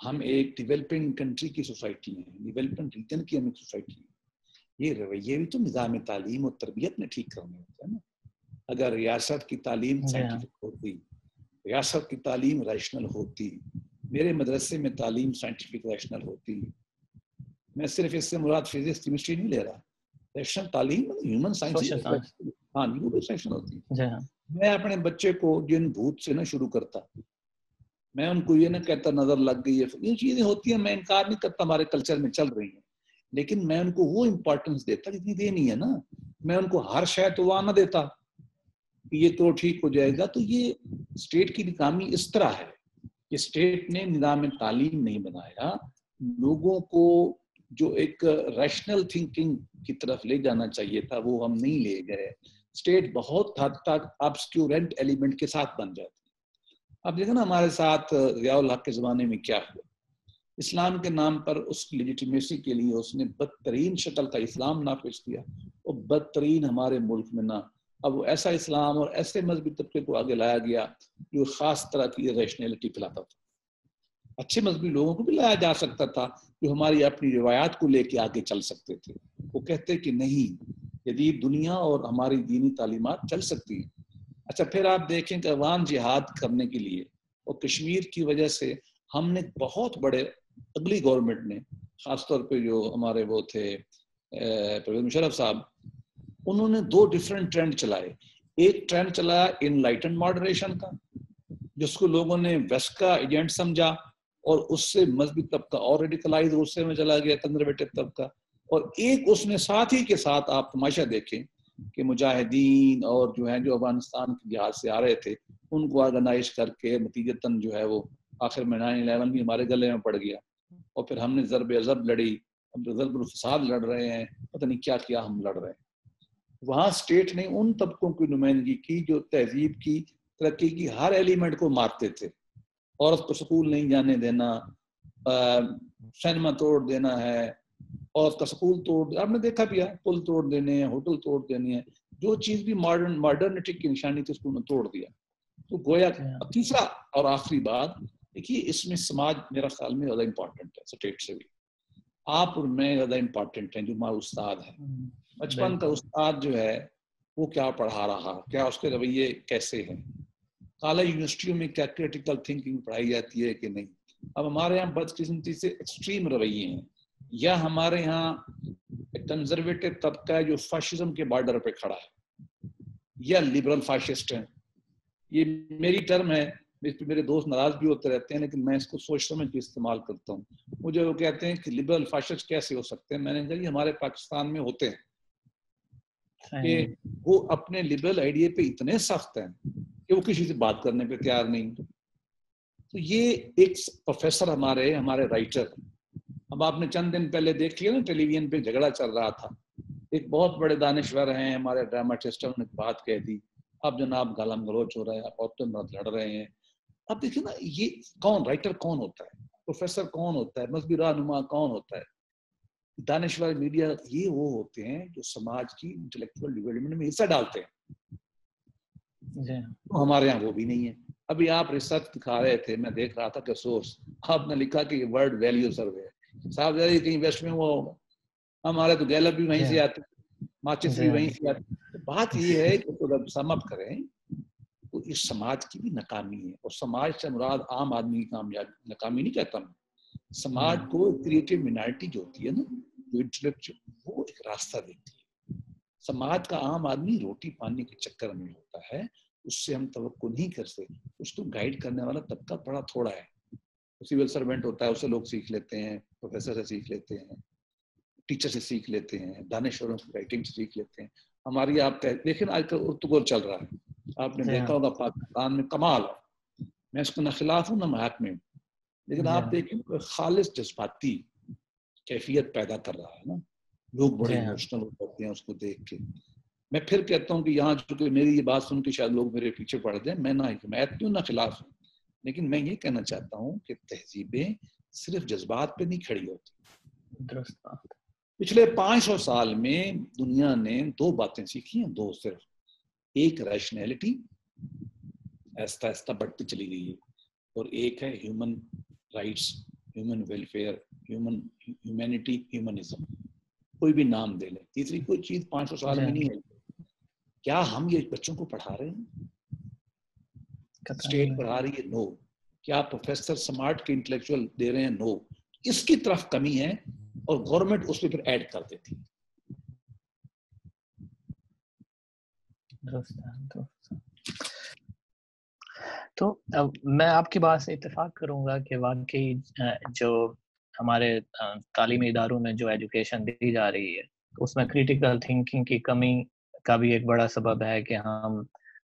ہم ایک ڈیولپنگ کنٹری کی سوسائٹی ہیں، ڈیولپنگ ریجن کی ہم ایک سوسائٹی ہیں. یہ رویے بھی تو نظام تعلیم اور تربیت میں ٹھیک کرنے ہوتے ہیں نا. اگر ریاست کی تعلیم سائنٹیفک ہوتی، ریاست کی تعلیم ریشنل ہوتی، میرے مدرسے میں تعلیم سائنٹیفک ریشنل ہوتی، میں صرف اس سے مراد فزکس کیمسٹری نہیں لے رہا، ریشنل تعلیم ہیومن سائنس، ہاں نیورو سائنس ہوتی. میں اپنے بچے کو جن بھوت سے نہ شروع کرتا، میں ان کو یہ نہ کہتا نظر لگ گئی ہے، یہ چیزیں ہوتی ہیں، میں انکار نہیں کرتا ہمارے کلچر میں چل رہی ہیں، لیکن میں ان کو وہ امپورٹنس دیتا جتنی دینی ہے نا. میں ان کو ہر شے تو وہاں نہ دیتا کہ یہ تو ٹھیک ہو جائے گا. تو یہ اسٹیٹ کی ناکامی اس طرح ہے کہ اسٹیٹ نے نظام تعلیم نہیں بنایا، لوگوں کو جو ایک ریشنل تھنکنگ کی طرف لے جانا چاہیے تھا وہ ہم نہیں لے گئے. اسٹیٹ بہت حد تک ابسکیورنٹ ایلیمنٹ کے ساتھ بن جاتی. اب دیکھیں نا ہمارے ساتھ ضیاء الحق کے زمانے میں کیا ہوا. اسلام کے نام پر اس کی لیجیٹیمیسی کے لیے اس نے بدترین شکل کا اسلام نافذ کیا، اور بدترین ہمارے ملک میں نہ. اب وہ ایسا اسلام اور ایسے مذہبی طبقے کو آگے لایا گیا جو خاص طرح کی ریشنلٹی پھیلاتا تھا. اچھے مذہبی لوگوں کو بھی لایا جا سکتا تھا جو ہماری اپنی روایات کو لے کے آگے چل سکتے تھے. وہ کہتے کہ نہیں، جدید دنیا اور ہماری دینی تعلیمات چل سکتی ہیں. اچھا پھر آپ دیکھیں کہ عوام جہاد کرنے کے لیے اور کشمیر کی وجہ سے ہم نے بہت بڑے، اگلی گورنمنٹ نے خاص طور پہ جو ہمارے وہ تھے پرویز مشرف صاحب، انہوں نے 2 ڈیفرنٹ ٹرینڈ چلائے. ایک ٹرینڈ چلایا انلائٹن ماڈریشن کا، جس کو لوگوں نے ویسٹ کا ایجنٹ سمجھا، اور اس سے مذہبی طبقہ اور ریڈیکلائز غصے میں چلا گیا، کنزرویٹو طبقہ. اور ایک اس نے ساتھ ہی کے ساتھ آپ تماشا دیکھیں کہ مجاہدین اور جو ہیں جو افغانستان کے جہاد سے آ رہے تھے ان کو آرگنائز کر کے نتیجتاً جو ہے وہ آخر میں 9/11 بھی ہمارے گلے میں پڑ گیا، اور پھر ہم نے ضرب عضب لڑی، ہم تو ضرب الفساد لڑ رہے ہیں، پتہ نہیں کیا کیا ہم لڑ رہے ہیں. وہاں اسٹیٹ نے ان طبقوں کی نمائندگی کی جو تہذیب کی، ترقی کی ہر ایلیمنٹ کو مارتے تھے. عورت کو سکول نہیں جانے دینا، سینما توڑ دینا ہے، عورت کا سکول توڑ، آپ نے دیکھا بھی ہے، پل توڑ دینے ہیں، ہوٹل توڑ دینے ہیں، جو چیز بھی ماڈرنٹی کی نشانی تھی اس کو توڑ دیا. تو گویا تیسرا اور آخری بات دیکھیے، اس میں سماج میرا خیال میں زیادہ امپورٹنٹ ہے اسٹیٹ سے بھی. آپ اور میں زیادہ امپورٹنٹ ہیں جو ہمارا استاد ہے. بچپن کا استاد جو ہے وہ کیا پڑھا رہا، کیا اس کے رویے کیسے ہیں، کالج یونیورسٹیوں میں کیا کریٹیکل تھنکنگ پڑھائی جاتی ہے کہ نہیں. اب ہمارے یہاں بدقسمتی سے ایکسٹریم رویے ہیں، یا ہمارے یہاں کنزرویٹو طبقہ ہے جو فاشزم کے بارڈر پہ کھڑا ہے، یا لبرل فاشسٹ ہیں. یہ میری ٹرم ہے، میرے دوست ناراض بھی ہوتے رہتے ہیں، لیکن میں اس کو سوچ سمجھ کے استعمال کرتا ہوں. مجھے وہ کہتے ہیں کہ لبرل فاشسٹ کیسے ہو سکتے ہیں. میں نے کہا یہ ہمارے پاکستان میں ہوتے ہیں کہ وہ اپنے لبرل آئیڈیا پہ اتنے سخت ہیں کہ وہ کسی سے بات کرنے پہ تیار نہیں. تو یہ ایک پروفیسر ہمارے رائٹر، اب آپ نے چند دن پہلے دیکھ لیا نا ٹیلی ویژن پہ جھگڑا چل رہا تھا، ایک بہت بڑے دانشور ہیں ہمارے ڈراماٹسٹ نے بات کہہ دی، اب جناب گالم گلوچ ہو رہا ہے، اب عورتیں مرد لڑ رہے ہیں. اب دیکھیں نا یہ کون رائٹر کون ہوتا ہے، پروفیسر کون ہوتا ہے، مذہبی رہنما کون ہوتا ہے، دانشور میڈیا، یہ وہ ہوتے ہیں جو سماج کی انٹلیکچوئل ڈیولپمنٹ میں حصہ ڈالتے ہیں. ہمارے یہاں وہ بھی نہیں ہے. ابھی آپ ریسرچ دکھا رہے تھے، میں دیکھ رہا تھا کہ سورس آپ نے لکھا کہ یہ ورلڈ ویلیو سروے ہے. صاحب کہیں ویسٹ میں وہ ہوگا، ہمارے تو گیلپ بھی وہیں سے آتے، ماچس بھی وہیں سے آتے. بات یہ ہے کہ جب سم اپ کریں تو اس سماج کی بھی ناکامی ہے، اور سماج سے مراد عام آدمی کی کامیابی، ناکامی نہیں کہتا میں. سماج کو کریٹو مینارٹی جو ہوتی ہے نا، جو انٹلیکچوئل، وہ ایک راستہ دیتی ہے. سماج کا عام آدمی روٹی پانی کے چکر میں ہوتا ہے، اس سے ہم توقع نہیں کر سکتے. اس کو گائیڈ کرنے والا طبقہ بڑا تھوڑا ہے. سول سرونٹ ہوتا ہے، اسے لوگ سیکھ لیتے ہیں، پروفیسر سے سیکھ لیتے ہیں، ٹیچر سے سیکھ لیتے ہیں، دانشوروں کی رائٹنگ سے سیکھ لیتے ہیں. ہماری آپ دیکھیں آج کل ارتگول چل رہا ہے، آپ نے دیکھا ہوگا پاکستان میں کمال. میں اس کو نہ خلاف ہوں نہ محاکم ہوں، لیکن آپ دیکھیں خالص جذباتی کیفیت پیدا کر رہا ہے نا. لوگ بڑے ایموشنل ہو جاتے ہیں اس کو دیکھ کے. میں پھر کہتا ہوں کہ یہاں چونکہ میری یہ بات سن کے شاید لوگ میرے پیچھے پڑ جائیں، میں نہ حمایت کیوں نہ خلاف ہوں، لیکن میں یہ کہنا چاہتا ہوں کہ تہذیبیں صرف جذبات پہ نہیں کھڑی ہوتی. پچھلے 500 سال میں دنیا نے 2 باتیں سیکھی ہیں، 2 صرف. ایک ریشنلٹی آہستہ آہستہ بڑھتی چلی گئی ہے، اور ایک ہے human rights, human welfare, humanity, humanism, کوئی بھی نام دے لیں. تیسری کوئی چیز 500 سال میں نہیں ہے. کیا ہم یہ بچوں کو پڑھا رہے ہیں؟ اسٹیٹ پڑھا رہی ہے؟ نو. کیا پروفیسر سمارٹ کے انٹلیکچوئل دے رہے ہیں؟ نو. اس کی طرف کمی ہے اور گورنمنٹ اس پہ پھر ایڈ کر دیتی. تو میں آپ کی بات سے اتفاق کروں گا کہ واقعی جو ہمارے تعلیمی اداروں میں جو ایجوکیشن دی جا رہی ہے اس میں کریٹیکل تھنکنگ کی کمی کا بھی ایک بڑا سبب ہے کہ ہم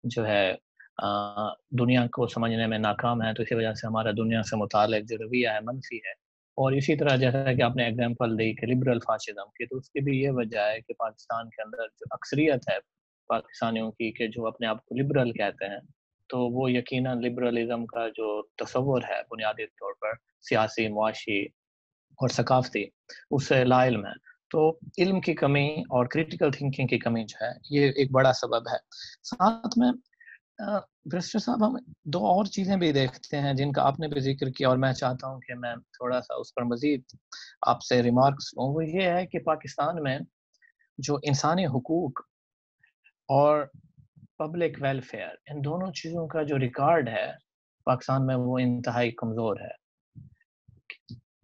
جو ہے دنیا کو سمجھنے میں ناکام ہیں. تو اسی وجہ سے ہمارا دنیا سے متعلق جو رویہ ہے منفی ہے. اور اسی طرح جیسا کہ آپ نے ایگزامپل دی کہ لبرل فاشزم کی, تو اس کی بھی یہ وجہ ہے کہ پاکستان کے اندر جو اکثریت ہے پاکستانیوں کی کہ جو اپنے آپ کو لبرل کہتے ہیں, تو وہ یقیناً لبرلزم کا جو تصور ہے بنیادی طور پر سیاسی, معاشی اور ثقافتی, اس سے لا علم ہے. تو علم کی کمی اور کریٹیکل تھنکنگ کی کمی جو ہے یہ ایک بڑا سبب ہے. ساتھ میں برسٹر صاحب ہم دو اور چیزیں بھی دیکھتے ہیں جن کا آپ نے بھی ذکر کیا اور میں چاہتا ہوں کہ میں تھوڑا سا اس پر مزید آپ سے ریمارکس لوں. وہ یہ ہے کہ پاکستان میں جو انسانی حقوق اور پبلک ویلفیئر, ان دونوں چیزوں کا جو ریکارڈ ہے پاکستان میں وہ انتہائی کمزور ہے.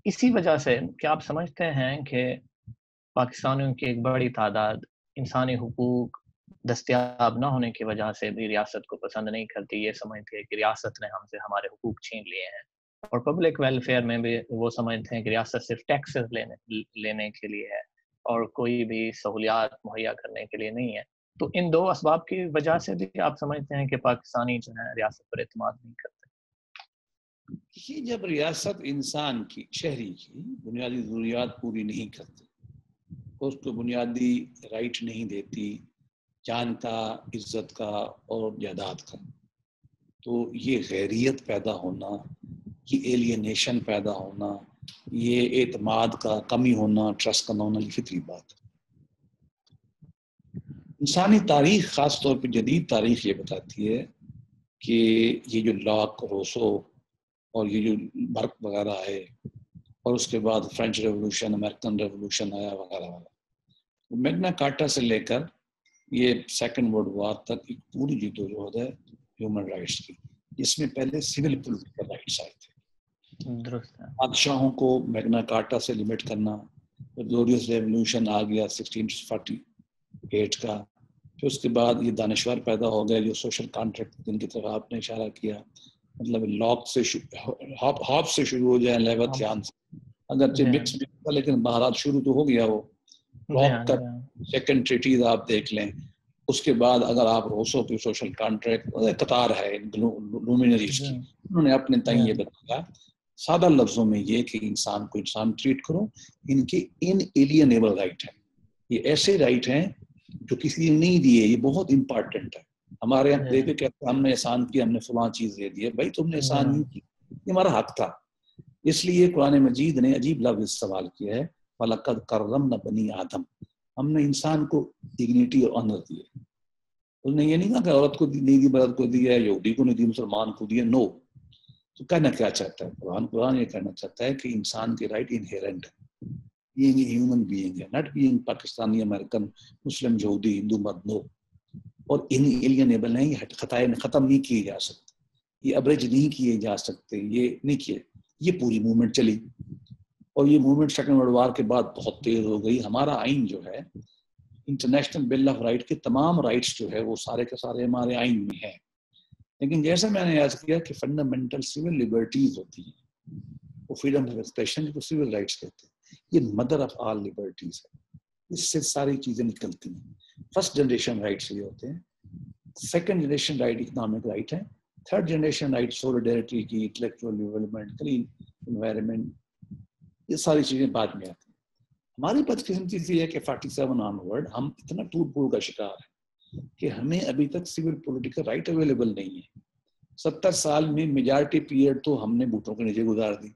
اسی وجہ سے کیا آپ سمجھتے ہیں کہ پاکستانیوں کی ایک بڑی تعداد انسانی حقوق دستیاب نہ ہونے کی وجہ سے بھی ریاست کو پسند نہیں کرتی, یہ سمجھتے ہیں کہ ریاست نے ہم سے ہمارے حقوق چھین لیے ہیں, اور پبلک ویلفیئر میں بھی وہ سمجھتے ہیں کہ ریاست صرف ٹیکسز لینے کے لیے ہے اور کوئی بھی سہولیات مہیا کرنے کے لیے نہیں ہے. تو ان دو اسباب کی وجہ سے بھی آپ سمجھتے ہیں کہ پاکستانی جو ہے ریاست پر اعتماد نہیں کرتے؟ یہ جب ریاست انسان کی, شہری کی بنیادی ضروریات پوری نہیں کرتی, اس کو بنیادی رائٹ نہیں دیتی, جان کا, عزت کا اور جائیداد کا, تو یہ غیریت پیدا ہونا, یہ ایلینیشن پیدا ہونا, یہ اعتماد کا کمی ہونا, ٹرسٹ کا نہ ہونا, یہ فطری بات ہے. انسانی تاریخ خاص طور پہ جدید تاریخ یہ بتاتی ہے کہ یہ جو لاک, روسو اور یہ جو برک وغیرہ ہے, اور اس کے بعد فرینچ ریولوشن, امریکن ریولوشن آیا وغیرہ وغیرہ, میگنا کارٹا سے لے کر یہ سیکنڈ ورلڈ وار تک ایک پوری جدوجہد ہے ہیومن رائٹس کی, جس میں پہلے سول پولیٹیکل رائٹس آئے تھے. درست ہے. بادشاہوں کو میگنا کارٹا سے لمٹ کرنا, گلوریس ریولوشن آ گیا 1648 کا, پھر اس کے بعد یہ دانشور پیدا ہو گئے جو سوشل کانٹریکٹ جن کی طرف آپ نے اشارہ کیا, مطلب لاک سے ہاپ سے شروع ہو جائے لیوتھیان سے, اگرچہ مکس بھی تھا لیکن بہرحال شروع تو ہو گیا. وہ لاک کا سیکنڈ ٹریٹیز آپ دیکھ لیں, اس کے بعد اگر آپ روسو کی سوشل کانٹریکٹ, قطار ہے لومینریز کی, انہوں نے اپنے تئیں یہ بتایا سادہ لفظوں میں یہ کہ انسان کو انسان ٹریٹ کرو, ان کے ان ایلینیبل رائٹ ہیں, یہ ایسے رائٹ ہیں جو کسی نے نہیں دیے, یہ بہت امپارٹنٹ ہے. ہمارے یہاں دیکھے کہ ہم نے احسان کیا, ہم نے فلاں چیز دے دی ہے, بھائی تم نے احسان نہیں کی, یہ ہمارا حق تھا. اس لیے قرآن مجید نے عجیب لفظ استعمال کیا ہے, وَلَقَدْ كَرَّمْنَا بَنِي آدم, ہم نے انسان کو ڈگنیٹی اور آنر دی ہے. اس نے یہ نہیں کہا کہ عورت کو نہیں دی, مرد کو دی ہے, یہودی کو نہیں دی, مسلمان کو دی ہے, نو. تو کہنا کیا چاہتا ہے قرآن یہ کہنا چاہتا ہے کہ انسان کے رائٹ انہیرنٹ ہے, بینگ اے ہیومن بینگ ہے, ناٹ بینگ پاکستانی, امریکن, مسلم, یہودی, ہندو, مرد, نو. اور انیلینیبل ہیں, یہ خطائیں ختم نہیں کیے جا سکتے, یہ ابرج نہیں کیے جا سکتے, یہ نہیں کیے. یہ پوری موومنٹ چلی, اور یہ موومنٹ سیکنڈ ورلڈ وار کے بعد بہت تیز ہو گئی. ہمارا آئین جو ہے انٹرنیشنل بل آف رائٹ کے تمام رائٹس جو ہے وہ سارے کے سارے ہمارے آئین میں ہیں, لیکن جیسے میں نے عرض کیا کہ فنڈامنٹل سول لبرٹیز ہوتی ہیں, وہ فریڈم آف ایکسپریشن کو سول رائٹس کہتے ہیں, یہ مدر آف آل لبرٹیز ہے, اس سے ساری چیزیں نکلتی ہیں. فرسٹ جنریشن رائٹس یہ ہوتے ہیں, second generation right economic right ہے, تھرڈ جنریشن رائٹ سولیڈیرٹی کی, انٹلیکچوئل ڈیولپمنٹ, کلین انوائرمنٹ, یہ ساری چیزیں بعد میں آتی ہیں. ہماری بدقسمتی یہ ہے کہ 47 آن ورڈ ہم اتنا ٹوٹ پھوٹ کا شکار ہیں کہ ہمیں ابھی تک سول پولیٹیکل رائٹ اویلیبل نہیں ہے. 70 سال میں میجارٹی پیریڈ تو ہم نے بوٹوں کے نیچے گزار دی,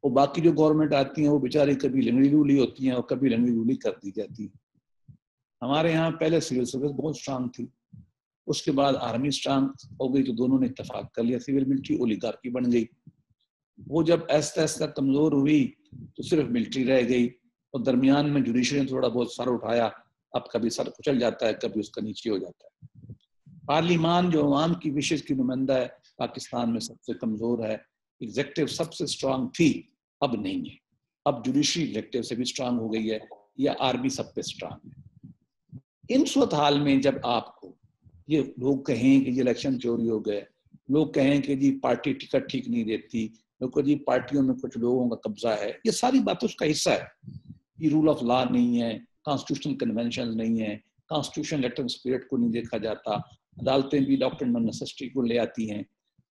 اور باقی جو گورنمنٹ آتی ہیں وہ بیچاری کبھی لنگڑی لولی ہوتی ہیں اور کبھی لنگڑی لولی کر دی جاتی ہے. ہمارے یہاں پہلے سول سروس بہت اسٹرانگ تھی, اس کے بعد آرمی اسٹرانگ ہو گئی, تو دونوں نے اتفاق کر لیا, سول ملٹری اولیگارکی بن گئی. وہ جب ایسا ایسا کمزور ہوئی تو صرف ملٹری رہ گئی، اور درمیان میں جوڈیشری نے تھوڑا بہت سر اٹھایا، اب کبھی سر کچل جاتا ہے، کبھی اس کا نیچے ہو جاتا ہے۔ پارلیمان جو عوام کی وشز کی نمائندہ ہے پاکستان میں سب سے کمزور ہے، ایگزیکٹو سب سے اسٹرانگ تھی، اب نہیں ہے، اب جوڈیشری ایگزیکٹو سے بھی اسٹرانگ ہو گئی ہے، یا آرمی سب پہ اسٹرانگ ہے۔ ان صورتحال میں جب آپ کو یہ لوگ کہیں کہ یہ الیکشن چوری ہو گئے، لوگ کہیں کہ جی پارٹی ٹکٹ ٹھیک نہیں دیتی، لوگ کہ جی پارٹیوں میں کچھ لوگوں کا قبضہ ہے، یہ ساری باتیں اس کا حصہ ہے۔ یہ رول آف لا نہیں ہے، کانسٹیٹیوشنل کنونشن نہیں ہے، کانسٹیٹیوشن لیٹر اسپرٹ کو نہیں دیکھا جاتا، عدالتیں بھی ڈاکٹرن آف نیسیسٹی کو لے آتی ہیں۔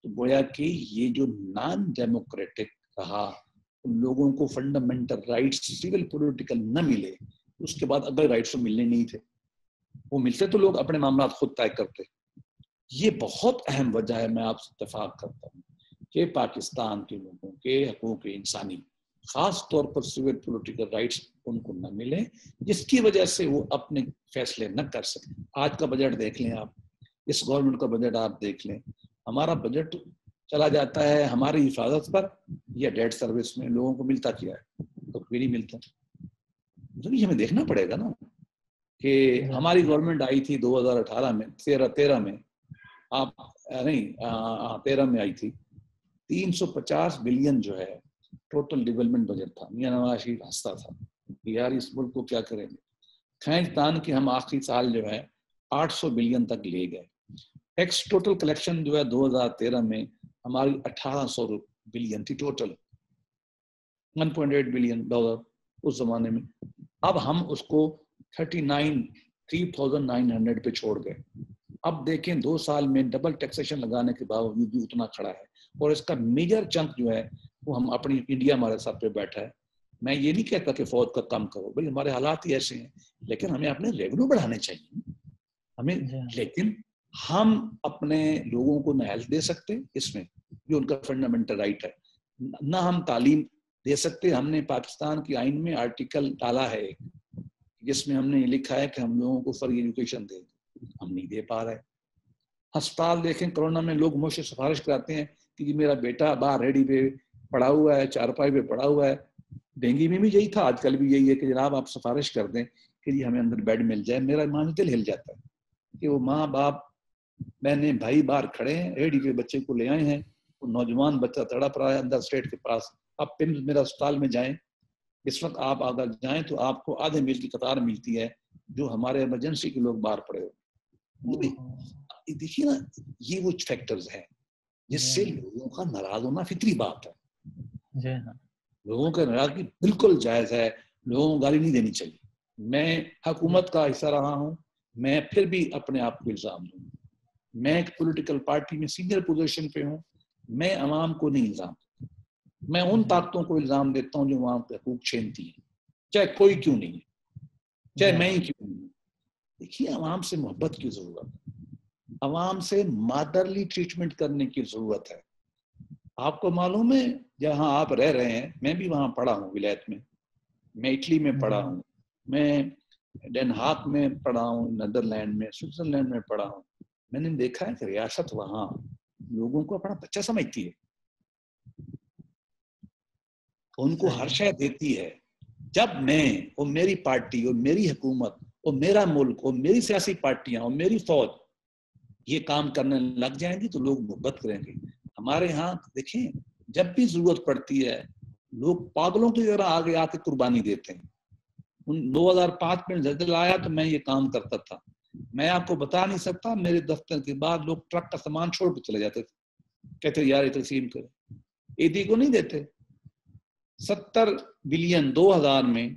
تو گویا کہ یہ جو نان ڈیموکریٹک رہا، ان لوگوں کو فنڈامنٹل رائٹس سول پولیٹیکل نہ ملے، اس کے بعد اگر رائٹس ملنے نہیں تھے، وہ ملتے تو لوگ اپنے معاملات خود طے کرتے۔ یہ بہت اہم وجہ ہے، میں آپ سے اتفاق کرتا ہوں کہ پاکستان کے لوگوں کے حقوق انسانی، خاص طور پر سول پولیٹیکل رائٹس ان کو نہ ملے، جس کی وجہ سے وہ اپنے فیصلے نہ کر سکیں۔ آج کا بجٹ دیکھ لیں آپ، اس گورنمنٹ کا بجٹ آپ دیکھ لیں، ہمارا بجٹ چلا جاتا ہے ہماری حفاظت پر یا ڈیٹ سروس میں، لوگوں کو ملتا کیا ہے؟ تو کوئی نہیں ملتا۔ یہ ہمیں دیکھنا پڑے گا نا کہ ہماری گورنمنٹ آئی تھی 2018 میں، 13 میں، آپ نہیں 13 میں آئی تھی، 350 بلین جو ہے ٹوٹل ڈیولپمنٹ بجٹ تھا۔ میاں نواز شریف ہنستا تھا کہ یار اس ملک کو کیا کریں گے، کھینچ تان کہ ہم آخری سال جو ہے 800 بلین تک لے گئے۔ ٹیکس ٹوٹل کلیکشن جو ہے 2013 میں ہماری 1800 بلین تھی ٹوٹل، 1.8 بلین ڈالر اس زمانے میں۔ اب ہم اس کو 39,900 پہ چھوڑ گئے۔ اب دیکھیں 2 سال میں ڈبل ٹیکسیشن لگانے کے باوجود بھی اتنا کھڑا ہے، اور اس کا میجر چنک جو ہے وہ ہم اپنی انڈیا ہمارے ساتھ پہ بیٹھا ہے۔ میں یہ نہیں کہتا کہ فوج کا کم کرو، بھائی ہمارے حالات ہی ایسے ہیں، لیکن ہمیں اپنے ریونیو بڑھانے چاہیے ہمیں، لیکن ہم اپنے لوگوں کو نہ ہیلتھ دے سکتے اس میں، جو ان کا فنڈامنٹل رائٹ ہے، نہ ہم تعلیم دے سکتے۔ ہم نے پاکستان کی آئین میں آرٹیکل ڈالا ہے جس میں ہم نے یہ لکھا ہے کہ ہم لوگوں کو فری ایجوکیشن دیں، ہم نہیں دے پا رہے۔ ہسپتال دیکھیں، کورونا میں لوگ مجھ سے سفارش کراتے ہیں کہ جی میرا بیٹا باہر ریڈی پہ پڑا ہوا ہے، چارپائی پہ پڑا ہوا ہے۔ ڈینگی میں بھی یہی تھا، آج کل بھی یہی ہے کہ جناب آپ سفارش کر دیں کہ جی ہمیں اندر بیڈ مل جائے۔ میرا ایمان دل ہل جاتا ہے کہ وہ ماں باپ بہنیں بھائی باہر کھڑے ہیں، ریڈی پہ بچے کو لے آئے ہیں، وہ نوجوان بچہ تڑپ رہا ہے اندر اسٹیٹ کے پاس۔ آپ پن میرا اسپتال میں جائیں، اس وقت آپ اگر جائیں تو آپ کو آدھے میل کی قطار ملتی ہے، جو ہمارے ایمرجنسی کے لوگ باہر پڑے ہو۔ دیکھیے نا، یہ وہ فیکٹرز ہیں جس سے لوگوں کا ناراض ہونا فطری بات ہے۔ لوگوں کا ناراضگی بالکل جائز ہے، لوگوں کو گالی نہیں دینی چاہیے۔ میں حکومت کا حصہ رہا ہوں، میں پھر بھی اپنے آپ کو الزام دوں، میں ایک پولیٹیکل پارٹی میں سینئر پوزیشن پہ ہوں، میں عوام کو نہیں الزام دیتا، میں ان طاقتوں کو الزام دیتا ہوں جو عوام کے حقوق چھینتی ہیں، چاہے کوئی کیوں نہیں ہے، چاہے میں ہی کیوں نہیں۔ دیکھیے عوام سے محبت کی ضرورت ہے، عوام سے مادرلی ٹریٹمنٹ کرنے کی ضرورت ہے۔ آپ کو معلوم ہے جہاں آپ رہ رہے ہیں، میں بھی وہاں پڑھا ہوں ولایت میں، میں اٹلی میں پڑھا ہوں، میں ڈین ہاک میں پڑھا ہوں، نیدرلینڈ میں، سوئٹزرلینڈ میں پڑھا ہوں۔ میں نے دیکھا ہے کہ ریاست وہاں لوگوں کو اپنا بچہ سمجھتی ہے، ان کو ہر شے دیتی ہے۔ جب میں اور میری پارٹی اور میری حکومت اور میرا ملک اور میری سیاسی پارٹیاں اور میری فوج یہ کام کرنے لگ جائیں گی تو لوگ محبت کریں گے۔ ہمارے ہاں دیکھیں، جب بھی ضرورت پڑتی ہے لوگ پاگلوں کی طرح آگے آ کے قربانی دیتے ہیں۔ 2005 میں زلزلہ آیا تو میں یہ کام کرتا تھا، میں آپ کو بتا نہیں سکتا، میرے دفتر کے بعد لوگ ٹرک کا سامان چھوڑ کے چلے جاتے تھے، کہتے یار یہ تقسیم کرے، ایدی کو نہیں دیتے۔ 70 بلین 2000 میں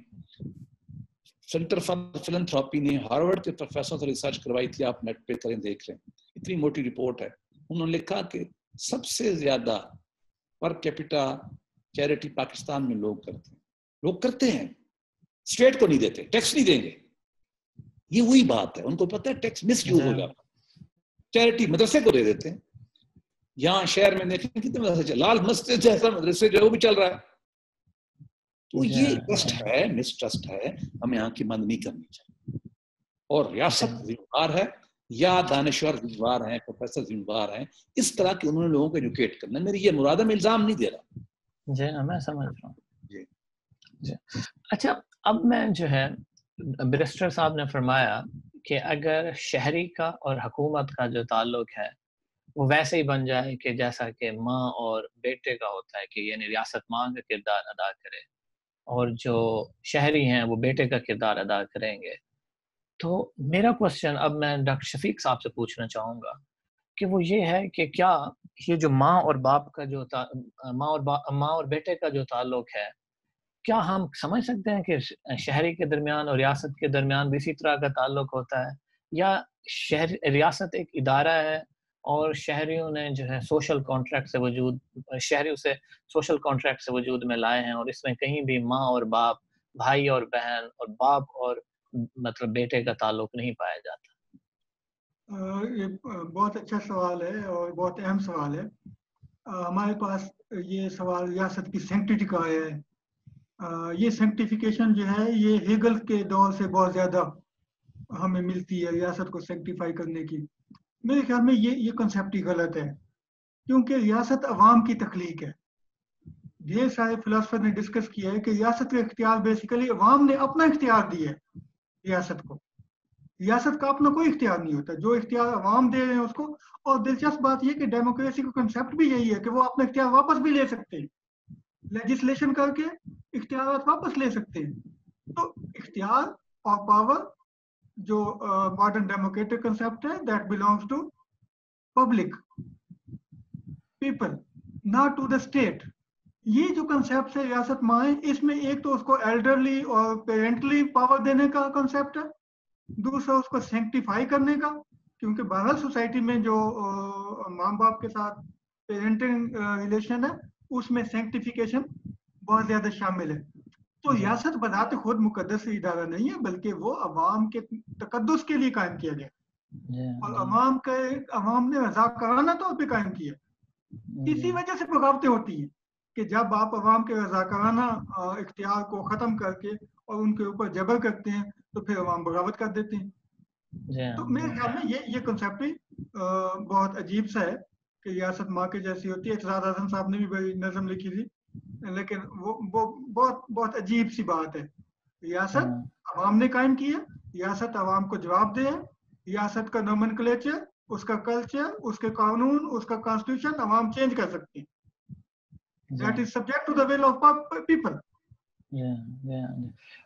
سینٹر فار فلنتھراپی نے ہارورڈ کے پروفیسر سے ریسرچ کروائی تھی، آپ نیٹ پہ کریں دیکھ لیں، اتنی موٹی رپورٹ ہے۔ انہوں نے لکھا کہ سب سے زیادہ پر کیپٹا چیریٹی پاکستان میں لوگ کرتے ہیں، اسٹیٹ کو نہیں دیتے، ٹیکس نہیں دیں گے۔ یہ وہی بات ہے، ان کو پتہ ہے ٹیکس مس یوز ہو جاتا، چیریٹی مدرسے کو دے دیتے ہیں۔ یہاں شہر میں دیکھیں کتنے مدرسے، لال مسجد جیسا مدرسے جو ہے وہ بھی چل رہا ہے۔ تو یہ ٹرسٹ ہے، مس ٹرسٹ ہے، ہمیں یہاں کی مند نہیں کرنی چاہیے۔ اور ریاست ذمہ دار ہے یا دانشور ذمہ دار ہیں، پروفیسر ذمہ دار ہیں، اس طرح کے انہوں نے لوگوں کو ایجوکیٹ کرنا۔ میری یہ مراد ہے، میں الزام نہیں دے رہا، جی نا میں سمجھ رہا ہوں جی جی. اچھا اب میں جو ہے بیرسٹر صاحب نے فرمایا کہ اگر شہری کا اور حکومت کا جو تعلق ہے وہ ویسے ہی بن جائے کہ جیسا کہ ماں اور بیٹے کا ہوتا ہے، کہ یعنی ریاست ماں کا کردار ادا کرے اور جو شہری ہیں وہ بیٹے کا کردار ادا کریں گے، تو میرا کوشچن اب میں ڈاکٹر شفیق صاحب سے پوچھنا چاہوں گا کہ وہ یہ ہے کہ کیا یہ جو ماں اور باپ کا جو ماں اور بیٹے کا جو تعلق ہے، کیا ہم سمجھ سکتے ہیں کہ شہری کے درمیان اور ریاست کے درمیان بھی اسی طرح کا تعلق ہوتا ہے، یا ریاست ایک ادارہ ہے اور شہریوں نے جو ہے سوشل کانٹریکٹ سے شہریوں سے سوشل کانٹریکٹ سے وجود میں لائے ہیں، اور اس میں کہیں بھی ماں اور باپ، بھائی اور بہن، اور باپ اور مطلب بیٹے کا تعلق نہیں پایا جاتا؟ یہ بہت اچھا سوال ہے اور بہت اہم سوال ہے. ہمارے پاس یہ سوال ریاست کی سینکٹیٹی کا ہے. یہ سینکٹیفیکیشن جو ہے یہ ہیگل کے دور سے بہت زیادہ ہمیں ملتی ہے ریاست کو سینکٹیفائی کرنے کی. میرے خیال میں یہ کنسیپٹ ہی غلط ہے، کیونکہ ریاست عوام کی تخلیق ہے. ڈھیر سارے فلاسفر نے ڈسکس کیا ہے کہ ریاست کا اختیار بیسیکلی عوام نے اپنا اختیار دیا ہے ریاست کو. ریاست کا اپنا کوئی اختیار نہیں ہوتا، جو اختیار عوام دے رہے ہیں اس کو. اور دلچسپ بات یہ کہ ڈیموکریسی کا کنسیپٹ بھی یہی ہے کہ وہ اپنا اختیار واپس بھی لے سکتے ہیں، لیجسلیشن کر کے اختیارات واپس لے سکتے ہیں. تو اختیار اور پاور جو ماڈرن ڈیموکریٹک کنسیپٹ ہے that belongs to public people not to the state. یہ جو کنسیپٹ ہے ریاست مائیں، اس میں ایک تو اس کو ایلڈرلی اور پیرنٹلی پاور دینے کا کنسیپٹ ہے، دوسرا اس کو سینکٹیفائی کرنے کا، کیونکہ بہرحال سوسائٹی میں جو ماں باپ کے ساتھ پیرنٹنگ ریلیشن ہے اس میں سینکٹیفیکیشن بہت زیادہ شامل ہے. تو ریاست بذات خود مقدس ادارہ نہیں ہے، بلکہ وہ عوام کے تقدس کے لیے قائم کیا گیا اور عوام نے رضاکارانہ طور پہ قائم کیا. اسی وجہ سے بغاوتیں ہوتی ہیں کہ جب آپ عوام کے رضاکارانہ اختیار کو ختم کر کے اور ان کے اوپر جبر کرتے ہیں تو پھر عوام بغاوت کر دیتے ہیں. تو میرے خیال میں یہ کنسیپٹ بہت عجیب سا ہے کہ ریاست ماں کے جیسی ہوتی ہے. اعتزاز اعظم صاحب نے بھی بڑی نظم لکھی تھی، لیکن وہ بہت عجیب سی بات ہے. ریاست عوام نے قائم کی ہے، ریاست عوام کو جواب دے ہے. ریاست کا نومنکلیچر، اس کا کلچر، اس کے قانون، اس کا کانسٹیٹیوشن عوام چینج کر سکتے ہیں. That is subject to the will of people.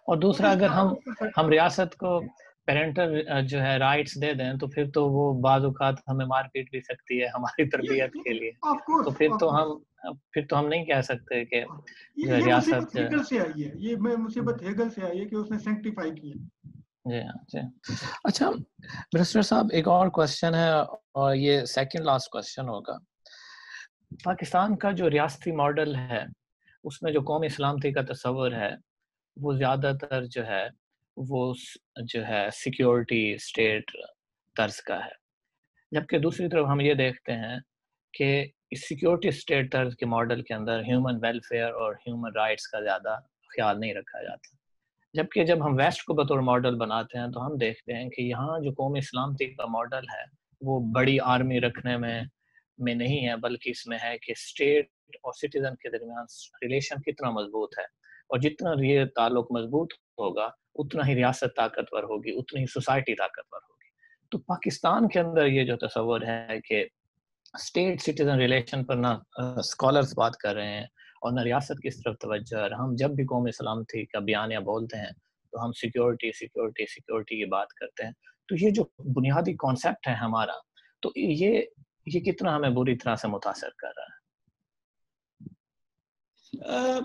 اور دوسرا اگر ہم ریاست کو پیرنٹل جو ہے رائٹس دے دیں تو پھر تو وہ بعض اوقات ہمیں مار پیٹ بھی سکتی ہے ہماری تربیت کے لیے. تو پھر تو ہم نہیں کہہ سکتے کہ یہ مصیبت ہیگل سے آئی ہے، یہ مصیبت ہیگل سے آئی ہے کہ اس نے سینکٹیفائی کیا. جی ہاں جی. اچھا برسٹر صاحب ایک اور کوشچن ہے اور یہ سیکنڈ لاسٹ کوشچن ہوگا. پاکستان کا جو ریاستی ماڈل ہے اس میں جو قومی سلامتی کا تصور ہے وہ زیادہ تر وہ سیکیورٹی اسٹیٹ طرز کا ہے، جبکہ دوسری طرف ہم یہ دیکھتے ہیں کہ اس سیکیورٹی اسٹیٹ طرز کے ماڈل کے اندر ہیومن ویلفیئر اور ہیومن رائٹس کا زیادہ خیال نہیں رکھا جاتا. جبکہ جب ہم ویسٹ کو بطور ماڈل بناتے ہیں تو ہم دیکھتے ہیں کہ یہاں جو قومی سلامتی کا ماڈل ہے وہ بڑی آرمی رکھنے میں نہیں ہے، بلکہ اس میں ہے کہ اسٹیٹ اور سٹیزن کے درمیان ریلیشن کتنا مضبوط ہے، اور جتنا یہ تعلق مضبوط ہوگا اتنا ہی ریاست طاقتور ہوگی، اتنی ہی سوسائٹی طاقتور ہوگی. تو پاکستان کے اندر یہ جو تصور ہے کہ اسٹیٹ سٹیزن ریلیشن پر نہ اسکالرز بات کر رہے ہیں اور نہ ریاست کی طرف توجہ ہے. ہم جب بھی قومی سلامتی کا بیانیہ بولتے ہیں تو ہم سیکیورٹی سیکیورٹی سیکیورٹی کی بات کرتے ہیں. تو یہ جو بنیادی کانسیپٹ ہے ہمارا، تو یہ کتنا ہمیں بری طرح سے متاثر کر رہا ہے؟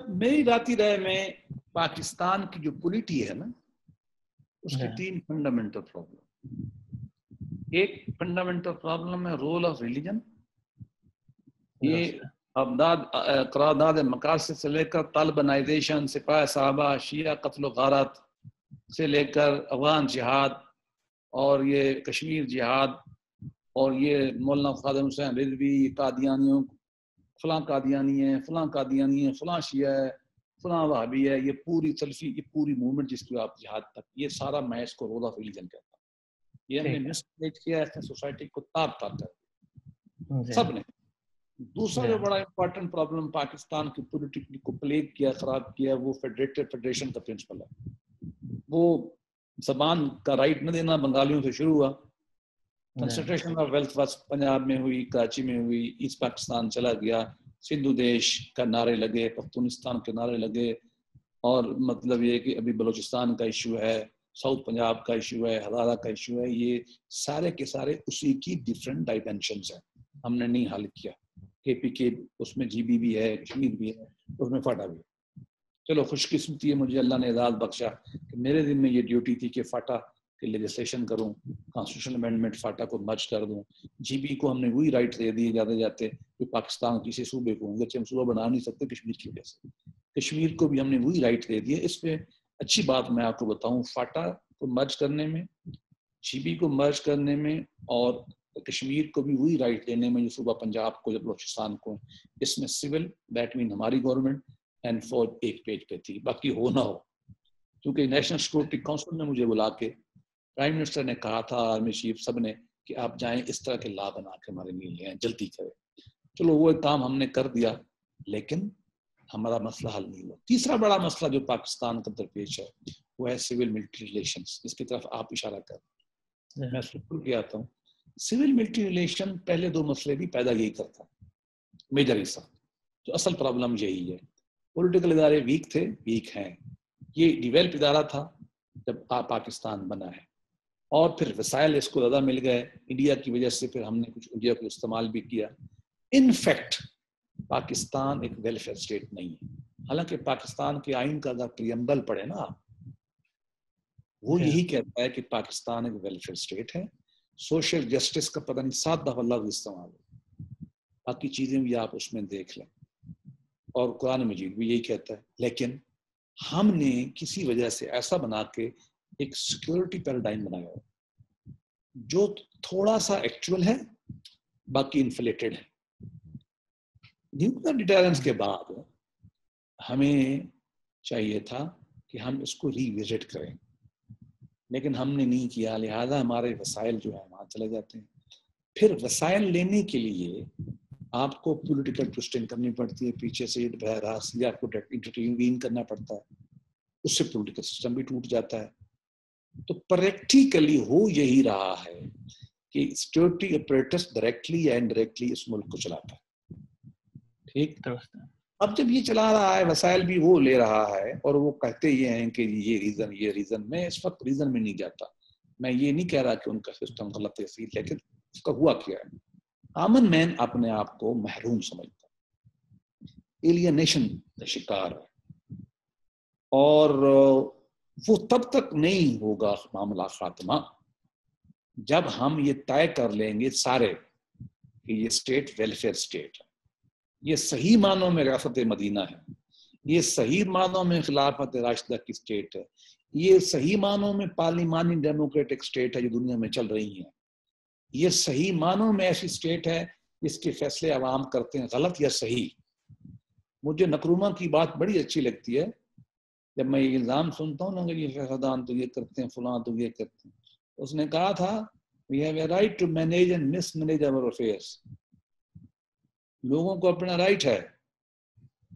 میری ذاتی رائے میں پاکستان کی جو پولیٹی ہے نا اس کی 3 فنڈامنٹل پرابلم. ایک فنڈامنٹل پرابلم ہے رول آف ریلیجن. یہ قرارداد مقاصد سے لے کر طالبانائزیشن، سپاہ صحابہ، شیعہ قتل و غارت سے لے کر افغان جہاد اور یہ کشمیر جہاد اور یہ مولانا خادم حسین رضوی، قادیانیوں، فلاں قادیانی ہے، فلاں قادیانی ہے، فلاں شیعہ ہے، فلاں وہابی ہے، یہ پوری سلفی، یہ پوری موومنٹ جس کی آپ جہاد تک، یہ سارا میں اس کو رول آف ریلیجن کہتا ہوں. یہ ہم نے مسپلیج کیا ہے، اس نے سوسائٹی کو تاب کر دیا سب نے. دوسرا جو بڑا امپورٹنٹ پرابلم پاکستان کی پولیٹیکلی کو پلیگ کیا، خراب کیا، وہ فیڈریشن کا پرنسپل ہے. وہ زبان کا رائٹ نہ دینا بنگالیوں سے شروع ہوا. کنسنٹریشن آف ویلتھ پنجاب میں ہوئی، کراچی میں ہوئی، ایسٹ پاکستان چلا گیا، سندھو دیش کا نعرے لگے، پختونستان کے نعرے لگے، اور مطلب یہ کہ ابھی بلوچستان کا ایشو ہے، ساؤتھ پنجاب کا ایشو ہے، ہزارہ کا ایشو ہے. یہ سارے کے سارے اسی کی ڈفرینٹ ڈائمینشنز ہیں. ہم نے نہیں حل کیا. کے پی کے اس میں جی بی بھی ہے، کشمیر بھی ہے، اس میں فاٹا بھی ہے. چلو خوش قسمتی ہے مجھے اللہ نے اعزاز بخشا کہ میرے دن میں یہ ڈیوٹی تھی کہ فاٹا کے لیجسلیشن کروں، کانسٹیٹیوشنل امینڈمنٹ فاٹا کو مرج کر دوں. جی بی کو ہم نے وہی رائٹ دے دیے جاتے جاتے کہ پاکستان کسی صوبے کو، اگرچہ ہم صوبہ بنا نہیں سکتے کشمیر کی وجہ سے، کشمیر کو بھی ہم نے وہی رائٹ دے دیے. اس پہ اچھی بات میں آپ کو بتاؤں، فاٹا کو مرج کرنے میں، جی بی کو مرج کرنے میں، اور کشمیر کو بھی وہی رائٹ دینے میں جو صوبہ پنجاب کو یا بلوچستان کو، اس میں سول دیٹ مین ہماری گورنمنٹ اینڈ فوج ایک پیج پہ تھی. باقی ہو نہ ہو، کیونکہ نیشنل سیکورٹی کونسل نے مجھے بلا کے، پرائم منسٹر نے کہا تھا، آرمی چیف سب نے، کہ آپ جائیں اس طرح کے لا بنا کے ہمارے لیے لے آئیں، جلدی کریں. چلو وہ ایک کام ہم نے کر دیا، لیکن ہمارا مسئلہ حل نہیں ہوا. تیسرا بڑا مسئلہ جو پاکستان کا درپیش ہے وہ ہے سول ملٹری ریلیشنز، جس کی طرف آپ اشارہ کر رہے ہیں. میں سکول کے آتا ہوں. سول ملٹری ریلیشن پہلے دو مسئلے بھی پیدا یہی کرتا، میجر حصہ. تو اصل پرابلم یہی ہے، پولیٹیکل ادارے ویک تھے، ویک ہیں. یہ ڈیویلپ ادارہ تھا جب پاکستان بنا ہے، اور پھر وسائل اس کو زیادہ مل گئے انڈیا کی وجہ سے، پھر ہم نے کچھ انڈیا کو استعمال بھی کیا. ان فیکٹ پاکستان ایک ویلفیئر اسٹیٹ نہیں ہے. حالانکہ پاکستان کے آئین کا اگر پریمبل پڑھے نا، وہ یہی کہتا ہے کہ پاکستان ایک ویلفیئر اسٹیٹ ہے. سوشل جسٹس کا پتہ نہیں 7 دفعہ لفظ استعمال ہے، باقی چیزیں بھی آپ اس میں دیکھ لیں، اور قرآن مجید بھی یہی کہتا ہے. لیکن ہم نے کسی وجہ سے ایسا بنا کے ایک سیکورٹی پیراڈائم بنایا ہو جو تھوڑا سا ایکچوئل ہے، باقی انفلیٹڈ ہے. نیوکلیئر ڈیٹررنس کے بعد ہمیں چاہیے تھا کہ ہم اس کو ری وزٹ کریں، لیکن ہم نے نہیں کیا. لہذا ہمارے وسائل جو ہیں وہاں چلے جاتے ہیں. پھر وسائل لینے کے لیے آپ کو پولیٹیکل ٹوسٹنگ کرنی پڑتی ہے، پیچھے سے راستہ آپ کو انٹروین کرنا پڑتا ہے، اس سے پولیٹیکل سسٹم بھی ٹوٹ جاتا ہے. تو پریکٹیکلی ہو یہی رہا ہے کہ سیکورٹی اپریٹس ڈائریکٹلی یا انڈائریکٹلی اس ملک کو چلاتا ہے. ٹھیک، اب جب یہ چلا رہا ہے، وسائل بھی وہ لے رہا ہے، اور وہ کہتے یہ ہیں کہ یہ ریزن. میں اس وقت ریزن میں نہیں جاتا. میں یہ نہیں کہہ رہا کہ ان کا سسٹم غلط ہے، لیکن اس کا ہوا کیا ہے. کامن مین اپنے آپ کو محروم سمجھتا ہے، ایلینیشن کا شکار ہے، اور وہ تب تک نہیں ہوگا معاملہ خاتمہ جب ہم یہ طے کر لیں گے سارے کہ یہ اسٹیٹ ویلفیئر اسٹیٹ ہے، یہ صحیح معنوں میں ریاست مدینہ ہے، یہ صحیح معنوں میں خلافت راشدہ کی اسٹیٹ ہے، یہ صحیح معنوں میں پارلیمانی ڈیموکریٹک اسٹیٹ ہے جو دنیا میں چل رہی ہیں، یہ صحیح معنوں میں ایسی اسٹیٹ ہے جس کے فیصلے عوام کرتے ہیں، غلط یا صحیح. مجھے نکرومہ کی بات بڑی اچھی لگتی ہے، جب میں یہ الزام سنتا ہوں نا کہ یہ فیصدان تو یہ کرتے ہیں، فلاں تو یہ کرتے ہیں. اس نے کہا تھا we have a right to manage and mismanage our affairs. لوگوں کو اپنا رائٹ ہے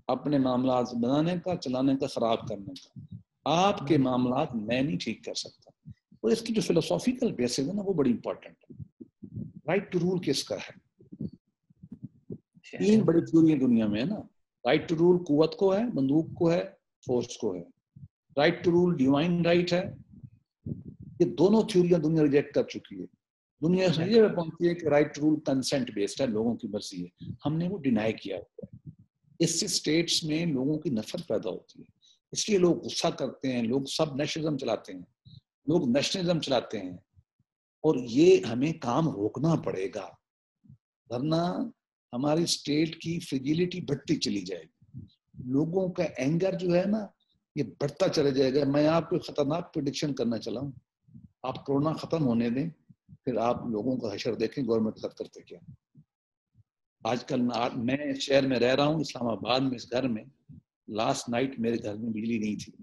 اپنے معاملات بنانے کا، چلانے کا، خراب کرنے کا. آپ کے معاملات میں نہیں ٹھیک کر سکتا. اور اس کی جو فلسافیکل بیسس ہے نا وہ بڑی امپورٹنٹ ہے. رائٹ ٹو رول کس کا ہے؟ 3 بڑی تھیوریاں دنیا میں ہے نا. رائٹ ٹو رول قوت کو ہے، بندوق کو ہے، فورس کو ہے. Right to rule divine right ہے. یہ دونوں تھیوریاں دنیا ریجیکٹ کر چکی ہے. دنیا سے یہ پہنچتی ہے کہ right to rule consent based ہے، لوگوں کی مرضی ہے. ہم نے وہ ڈینائی کیا ہوا ہے. اس سے اسٹیٹس میں لوگوں کی نفرت پیدا ہوتی ہے، اس لیے لوگ غصہ کرتے ہیں، لوگ سب نیشنلزم چلاتے ہیں، لوگ نیشنلزم چلاتے ہیں. اور یہ ہمیں کام روکنا پڑے گا، ورنہ ہماری اسٹیٹ کی فریجیلٹی بڑھتی چلی جائے گی. لوگوں کا اینگر جو ہے نا یہ بڑھتا چلا جائے گا. میں آپ کو خطرناک پریڈکشن کرنا چلا ہوں. آپ کورونا ختم ہونے دیں، پھر آپ لوگوں کا حشر دیکھیں گورنمنٹ خط کرتے کیا. آج کل میں شہر میں رہ رہا ہوں، اسلام آباد میں، اس گھر میں لاسٹ نائٹ میرے گھر میں بجلی نہیں تھی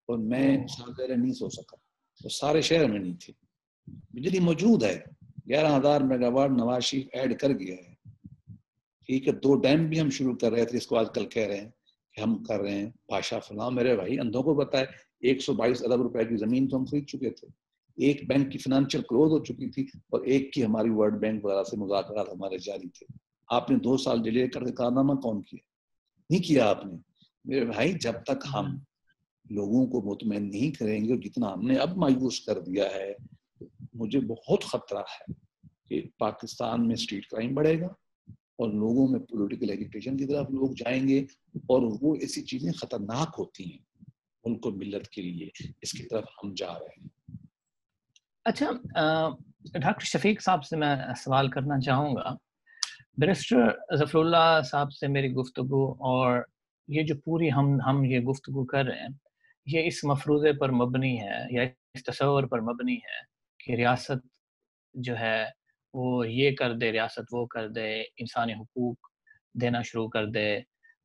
اور میں سارے نہیں سو سکا. تو سارے شہر میں نہیں تھی. بجلی موجود ہے، 11,000 megawatt Nawaz Sharif add کر گیا ہے. ٹھیک ہے 2 ڈیم بھی ہم شروع کر رہے تھے، اس کو آج کل کہہ رہے ہیں کہ ہم کر رہے ہیں بھاشا فلاں. میرے بھائی اندھوں کو پتہ ہے 122 ارب روپے کی زمین تو ہم خرید چکے تھے، ایک بینک کی فائنینشیل کلوز ہو چکی تھی اور ایک کی ہماری ورلڈ بینک وغیرہ سے مذاکرات ہمارے جاری تھے. آپ نے 2 سال ڈیلے کر کے کارنامہ کون کیا؟ نہیں کیا آپ نے. میرے بھائی جب تک ہم لوگوں کو مطمئن نہیں کریں گے، جتنا ہم نے اب مایوس کر دیا ہے، مجھے بہت خطرہ ہے کہ پاکستان میں اسٹریٹ کرائم بڑھے گا اور لوگوں میں پولیٹیکل ایجیٹیشن کی طرف لوگ جائیں گے، اور وہ ایسی چیزیں خطرناک ہوتی ہیں ملک و ملت کے لیے، اس کی طرف ہم جا رہے ہیں. اچھا ڈاکٹر شفیق صاحب سے میں سوال کرنا چاہوں گا. بیرسٹر ظفر اللہ صاحب سے میری گفتگو اور یہ جو پوری ہم یہ گفتگو کر رہے ہیں، یہ اس مفروضے پر مبنی ہے یا اس تصور پر مبنی ہے کہ ریاست جو ہے وہ یہ کر دے، ریاست وہ کر دے، انسانی حقوق دینا شروع کر دے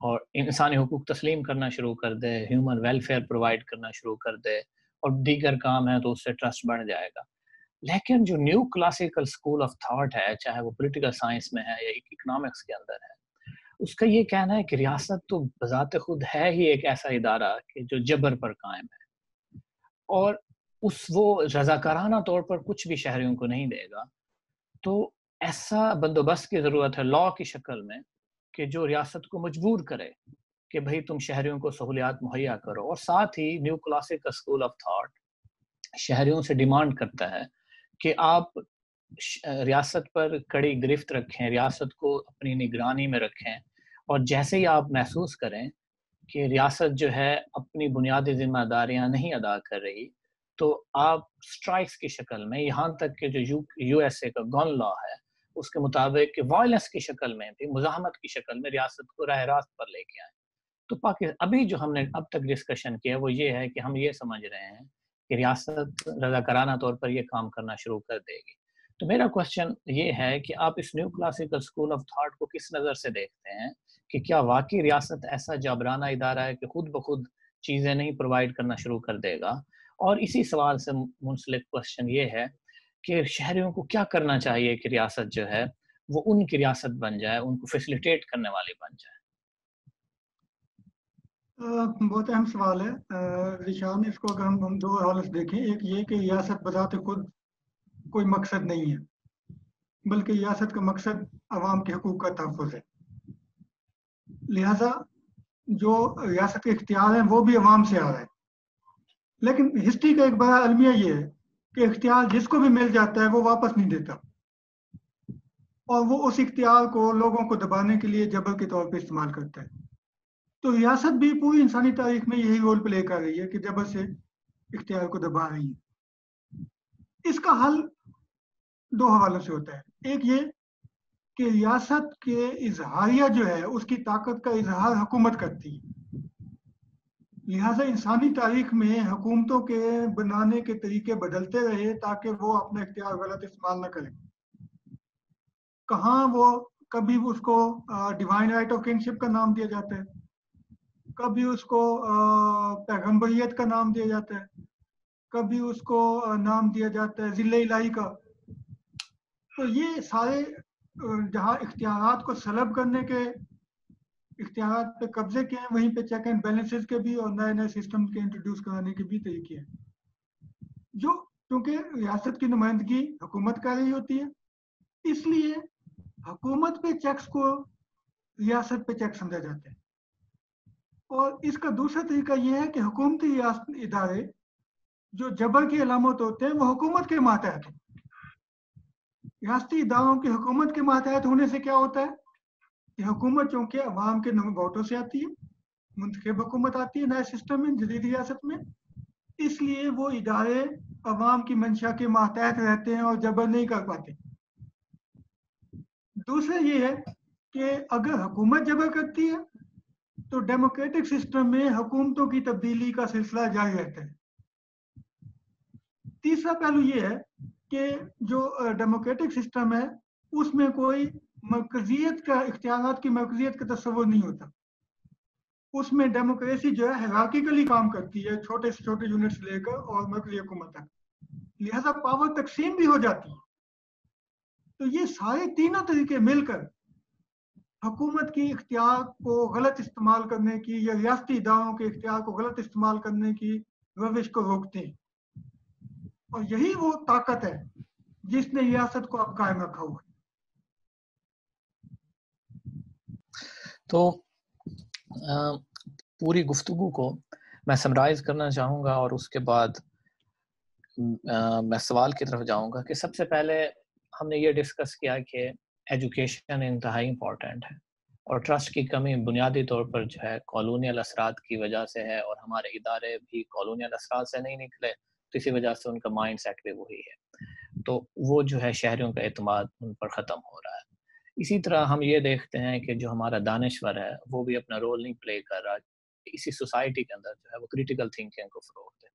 اور انسانی حقوق تسلیم کرنا شروع کر دے، ہیومن ویلفیئر پرووائڈ کرنا شروع کر دے اور دیگر کام ہیں تو اس سے ٹرسٹ بڑھ جائے گا. لیکن جو new classical school of thought ہے، چاہے وہ پولیٹیکل سائنس میں ہے یا اکنامکس کے اندر ہے، اس کا یہ کہنا ہے کہ ریاست تو بذات خود ہے ہی ایک ایسا ادارہ کہ جو جبر پر قائم ہے اور وہ رضاکارانہ طور پر کچھ بھی شہریوں کو نہیں دے گا. تو ایسا بندوبست کی ضرورت ہے لاء کی شکل میں کہ جو ریاست کو مجبور کرے کہ بھئی تم شہریوں کو سہولیات مہیا کرو، اور ساتھ ہی neo classical school of thought شہریوں سے ڈیمانڈ کرتا ہے کہ آپ ریاست پر کڑی گرفت رکھیں، ریاست کو اپنی نگرانی میں رکھیں، اور جیسے ہی آپ محسوس کریں کہ ریاست جو ہے اپنی بنیادی ذمہ داریاں نہیں ادا کر رہی، تو آپ سٹرائکس کی شکل میں، یہاں تک کہ جو یو ایس اے کا گن لا ہے اس کے مطابق کہ وائلنس کی شکل میں بھی، مزاحمت کی شکل میں ریاست کو راہ راست پر لے کے آئیں. تو ابھی جو ہم نے اب تک ڈسکشن کیا وہ یہ ہے کہ ہم یہ سمجھ رہے ہیں کہ ریاست رضاکارانہ طور پر یہ کام کرنا شروع کر دے گی. تو میرا کوشچن یہ ہے کہ آپ اس neo classical school of thought کو کس نظر سے دیکھتے ہیں کہ کیا واقعی ریاست ایسا جابرانہ ادارہ ہے کہ خود بخود چیزیں نہیں پرووائڈ کرنا شروع کر دے گا؟ اور اسی سوال سے منسلک کوشچن یہ ہے کہ شہریوں کو کیا کرنا چاہیے کہ ریاست جو ہے وہ ان کی ریاست بن جائے، ان کو فیسیلیٹیٹ کرنے والی بن جائے؟ بہت اہم سوال ہے ذیشان. اس کو اگر ہم 2 حوالے سے دیکھیں، ایک یہ کہ ریاست بذات خود کوئی مقصد نہیں ہے، بلکہ ریاست کا مقصد عوام کے حقوق کا تحفظ ہے. لہذا جو ریاست کے اختیار ہیں وہ بھی عوام سے آ رہا ہے. لیکن ہسٹری کا ایک بڑا المیہ یہ ہے کہ اختیار جس کو بھی مل جاتا ہے وہ واپس نہیں دیتا، اور وہ اس اختیار کو لوگوں کو دبانے کے لیے جبر کے طور پہ استعمال کرتا ہے. تو ریاست بھی پوری انسانی تاریخ میں یہی رول پلے کر رہی ہے کہ جبر سے اختیار کو دبا رہی ہے. اس کا حل 2 حوالوں سے ہوتا ہے. ایک یہ کہ ریاست کے اظہاریہ جو ہے اس کی طاقت کا اظہار حکومت کرتی ہے. لہٰذا انسانی تاریخ میں حکومتوں کے بنانے کے طریقے بدلتے رہے تاکہ وہ اپنا اختیار غلط استعمال نہ کریں. کہاں وہ کبھی اس کو ڈیوائن رائٹ آف کنگشپ کا نام دیا جاتا ہے، کبھی اس کو پیغمبریت کا نام دیا جاتا ہے، کبھی اس کو نام دیا جاتا ہے ذل الہی کا. تو یہ سارے جہاں اختیارات کو سلب کرنے کے، اختیارات پہ قبضے کے ہیں، وہیں پہ چیک اینڈ بیلنسز کے بھی اور نئے نئے سسٹم کے انٹروڈیوس کرانے کے بھی طریقے ہیں. جو کیونکہ ریاست کی نمائندگی حکومت کر رہی ہوتی ہے، اس لیے حکومت پہ چیکس کو ریاست پہ چیک سمجھا جاتا ہے. اور اس کا دوسرا طریقہ یہ ہے کہ حکومتی ادارے جو جبر کی علامت ہوتے ہیں وہ حکومت کے ماتحت ہیں. ریاستی اداروں کی حکومت کے ماتحت ہونے سے کیا ہوتا ہے کہ حکومت چونکہ عوام کے ووٹوں سے آتی ہے، منتخب حکومت آتی ہے نئے سسٹم میں، جدید ریاست میں، اس لیے وہ ادارے عوام کی منشا کے ماتحت رہتے ہیں اور جبر نہیں کر پاتے. دوسرا یہ ہے کہ اگر حکومت جبر کرتی ہے تو ڈیموکریٹک سسٹم میں حکومتوں کی تبدیلی کا سلسلہ جاری رہتا ہے. تیسرا پہلو یہ ہے کہ جو ڈیموکریٹک سسٹم ہے اس میں کوئی مرکزیت کا، اختیارات کی مرکزیت کا تصور نہیں ہوتا. اس میں ڈیموکریسی جو ہے ہیرارکیکلی کام کرتی ہے، چھوٹے سے چھوٹے یونٹ سے لے کر اور مرکزی حکومت تک. لہذا پاور تقسیم بھی ہو جاتی ہے. تو یہ سارے تینوں طریقے مل کر حکومت کی اختیار کو غلط استعمال کرنے کی یا ریاستی اداروں کے اختیار کو غلط استعمال کرنے کی روش کو روکتے ہیں، اور یہی وہ طاقت ہے جس نے ریاست کو اب قائم رکھا ہوا ہے۔ تو پوری گفتگو کو میں سمرائز کرنا چاہوں گا اور اس کے بعد میں سوال کی طرف جاؤں گا کہ سب سے پہلے ہم نے یہ ڈسکس کیا کہ ایجوکیشن انتہائی امپورٹنٹ ہے، اور ٹرسٹ کی کمی بنیادی طور پر جو ہے کالونیل اثرات کی وجہ سے ہے، اور ہمارے ادارے بھی کالونیل اثرات سے نہیں نکلے، تو اسی وجہ سے ان کا مائنڈ سیٹ بھی وہی ہے، تو وہ جو ہے شہریوں کا اعتماد ان پر ختم ہو رہا ہے۔ اسی طرح ہم یہ دیکھتے ہیں کہ جو ہمارا دانشور ہے وہ بھی اپنا رول نہیں پلے کر رہا، اسی سوسائٹی کے اندر جو ہے وہ کریٹیکل تھنکنگ کو فروغ دے۔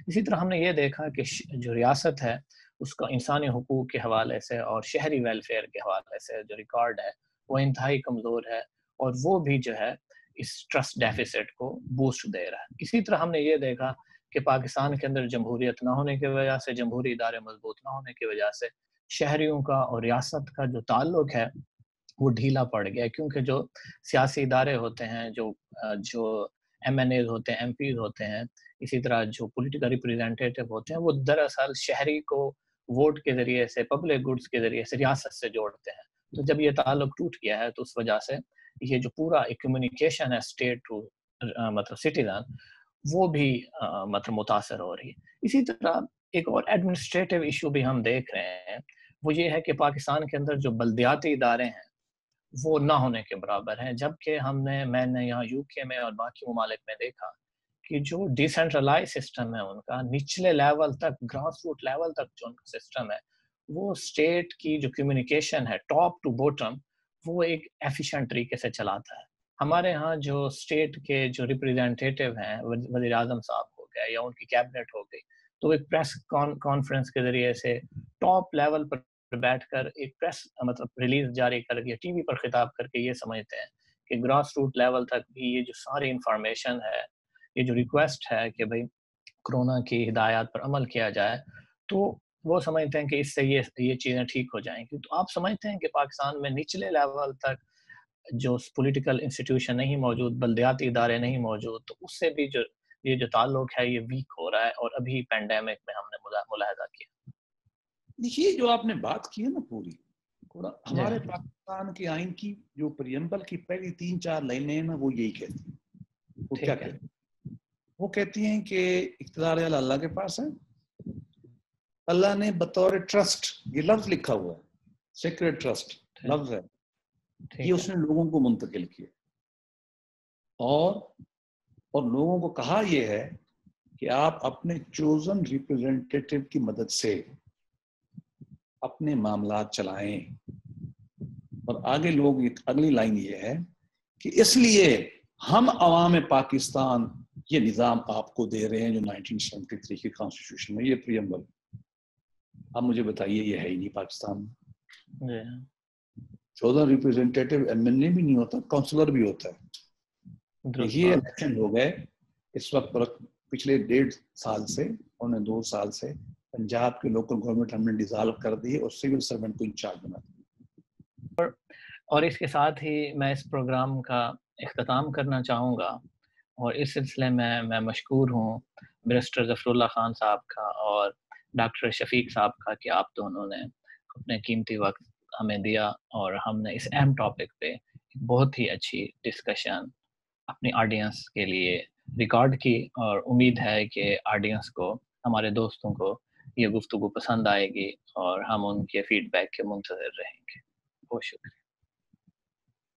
اسی طرح ہم نے یہ دیکھا کہ جو ریاست ہے اس کا انسانی حقوق کے حوالے سے اور شہری ویلفیئر کے حوالے سے جو ریکارڈ ہے وہ انتہائی کمزور ہے، اور وہ بھی جو ہے اس ٹرسٹ ڈیفیسٹ کو بوسٹ دے رہا ہے۔ اسی طرح ہم نے یہ دیکھا کہ پاکستان کے اندر جمہوریت نہ ہونے کی وجہ سے، جمہوری ادارے مضبوط نہ ہونے کی وجہ سے شہریوں کا اور ریاست کا جو تعلق ہے وہ ڈھیلا پڑ گیا، کیونکہ جو سیاسی ادارے ہوتے ہیں، جو ایم این ایز ہوتے ہیں، ایم پیز ہوتے ہیں، اسی طرح جو پولیٹیکل ریپریزنٹیٹو ہوتے ہیں، وہ دراصل شہری کو ووٹ کے ذریعے سے، پبلک گڈز کے ذریعے سے ریاست سے جوڑتے ہیں۔ تو جب یہ تعلق ٹوٹ گیا ہے تو اس وجہ سے یہ جو پورا ایک کمیونیکیشن ہے اسٹیٹ ٹو مطلب سٹیزن، وہ بھی مطلب متاثر ہو رہی ہے۔ اسی طرح ایک اور ایڈمنسٹریٹو ایشو بھی ہم دیکھ رہے ہیں، وہ یہ ہے کہ پاکستان کے اندر جو بلدیاتی ادارے ہیں وہ نہ ہونے کے برابر ہیں، جبکہ میں نے یہاں یو کے میں اور باقی ممالک میں دیکھا کہ جو ڈیسنٹرلائز سسٹم ہے ان کا، نچلے لیول تک، گراس روٹ لیول تک جو ان کا سسٹم ہے، وہ اسٹیٹ کی جو کمیونیکیشن ہے ٹاپ ٹو باٹم، وہ ایک ایفیشینٹ طریقے سے چلاتا ہے۔ ہمارے ہاں جو اسٹیٹ کے جو ریپریزنٹیٹیو ہیں، وزیر اعظم صاحب ہو گئے یا ان کی کیبنٹ ہو گئی، تو ایک پریس کانفرنس کے ذریعے سے ٹاپ لیول پر بیٹھ کر ایک پریس مطلب ریلیز جاری کر کے ٹی وی پر خطاب کر کے یہ سمجھتے ہیں کہ گراس روٹ لیول تک بھی یہ جو ساری انفارمیشن ہے، یہ جو ریکویسٹ ہے کہ بھئی کرونا کی ہدایات پر عمل کیا جائے، تو وہ سمجھتے ہیں کہ اس سے یہ چیزیں ٹھیک ہو جائیں گی۔ تو آپ سمجھتے ہیں کہ پاکستان میں نچلے لیول تک جو پولیٹیکل انسٹیٹیوشن نہیں موجود، بلدیاتی ادارے نہیں موجود، تو اس سے بھی یہ جو تعلق ہے یہ ویک ہو رہا ہے، اور ابھی پینڈیمک میں ہم نے ملاحظہ کیا۔ دیکھیے جو آپ نے بات کی ہے نا پوری، ہمارے پاکستان کے آئین کی جو پریمبل کی پہلی 3-4 لائنیں ہیں نا، وہ یہی کہتی ہیں۔ وہ کیا کہتی ہیں؟ وہ کہتی ہیں کہ اقتدار اللہ کے پاس ہے، اللہ نے بطور ٹرسٹ، یہ لفظ لکھا ہوا ہے، سیکرڈ ٹرسٹ لفظ ہے، یہ اس نے لوگوں کو منتقل کیا، اور لوگوں کو کہا یہ ہے کہ آپ اپنے چوزن ریپرزینٹیٹیو کی مدد سے اپنے معاملات چلائیں۔ اور آگے اگلی لائن یہ ہے کہ اس لیے ہم عوام پاکستان یہ نظام آپ کو دے رہے ہیں جو 1973 کی کانسٹیٹیوشن میں، یہ پریمبل۔ اب مجھے بتائیے، یہ ہے ہی نہیں پاکستان میں۔ چوزن ریپرزینٹیٹیو ایم این اے بھی نہیں ہوتا، کاؤنسلر بھی ہوتا ہے۔ یہ الیکشن ہو گئے اس وقت، پچھلے 1.5 سال سے، 2 سال سے پنجاب کے لوکل گورنمنٹ ہم نے ڈیزالو کر دی اور سول سرونٹ کو انچارج بنا دیا۔ اور اس کے ساتھ ہی میں اس پروگرام کا اختتام کرنا چاہوں گا، اور اس سلسلے میں مشکور ہوں بیرسٹر ظفر اللہ خان صاحب کا اور ڈاکٹر شفیق صاحب کا کہ آپ دونوں نے اپنے قیمتی وقت ہمیں دیا، اور ہم نے اس اہم ٹاپک پہ بہت ہی اچھی ڈسکشن اپنی آڈینس کے لیے ریکارڈ کی، اور امید ہے کہ آڈینس کو، ہمارے دوستوں کو یہ گفتگو پسند آئے گی، اور ہم ان کے فیڈ بیک کے منتظر رہیں گے۔ بہت شکریہ۔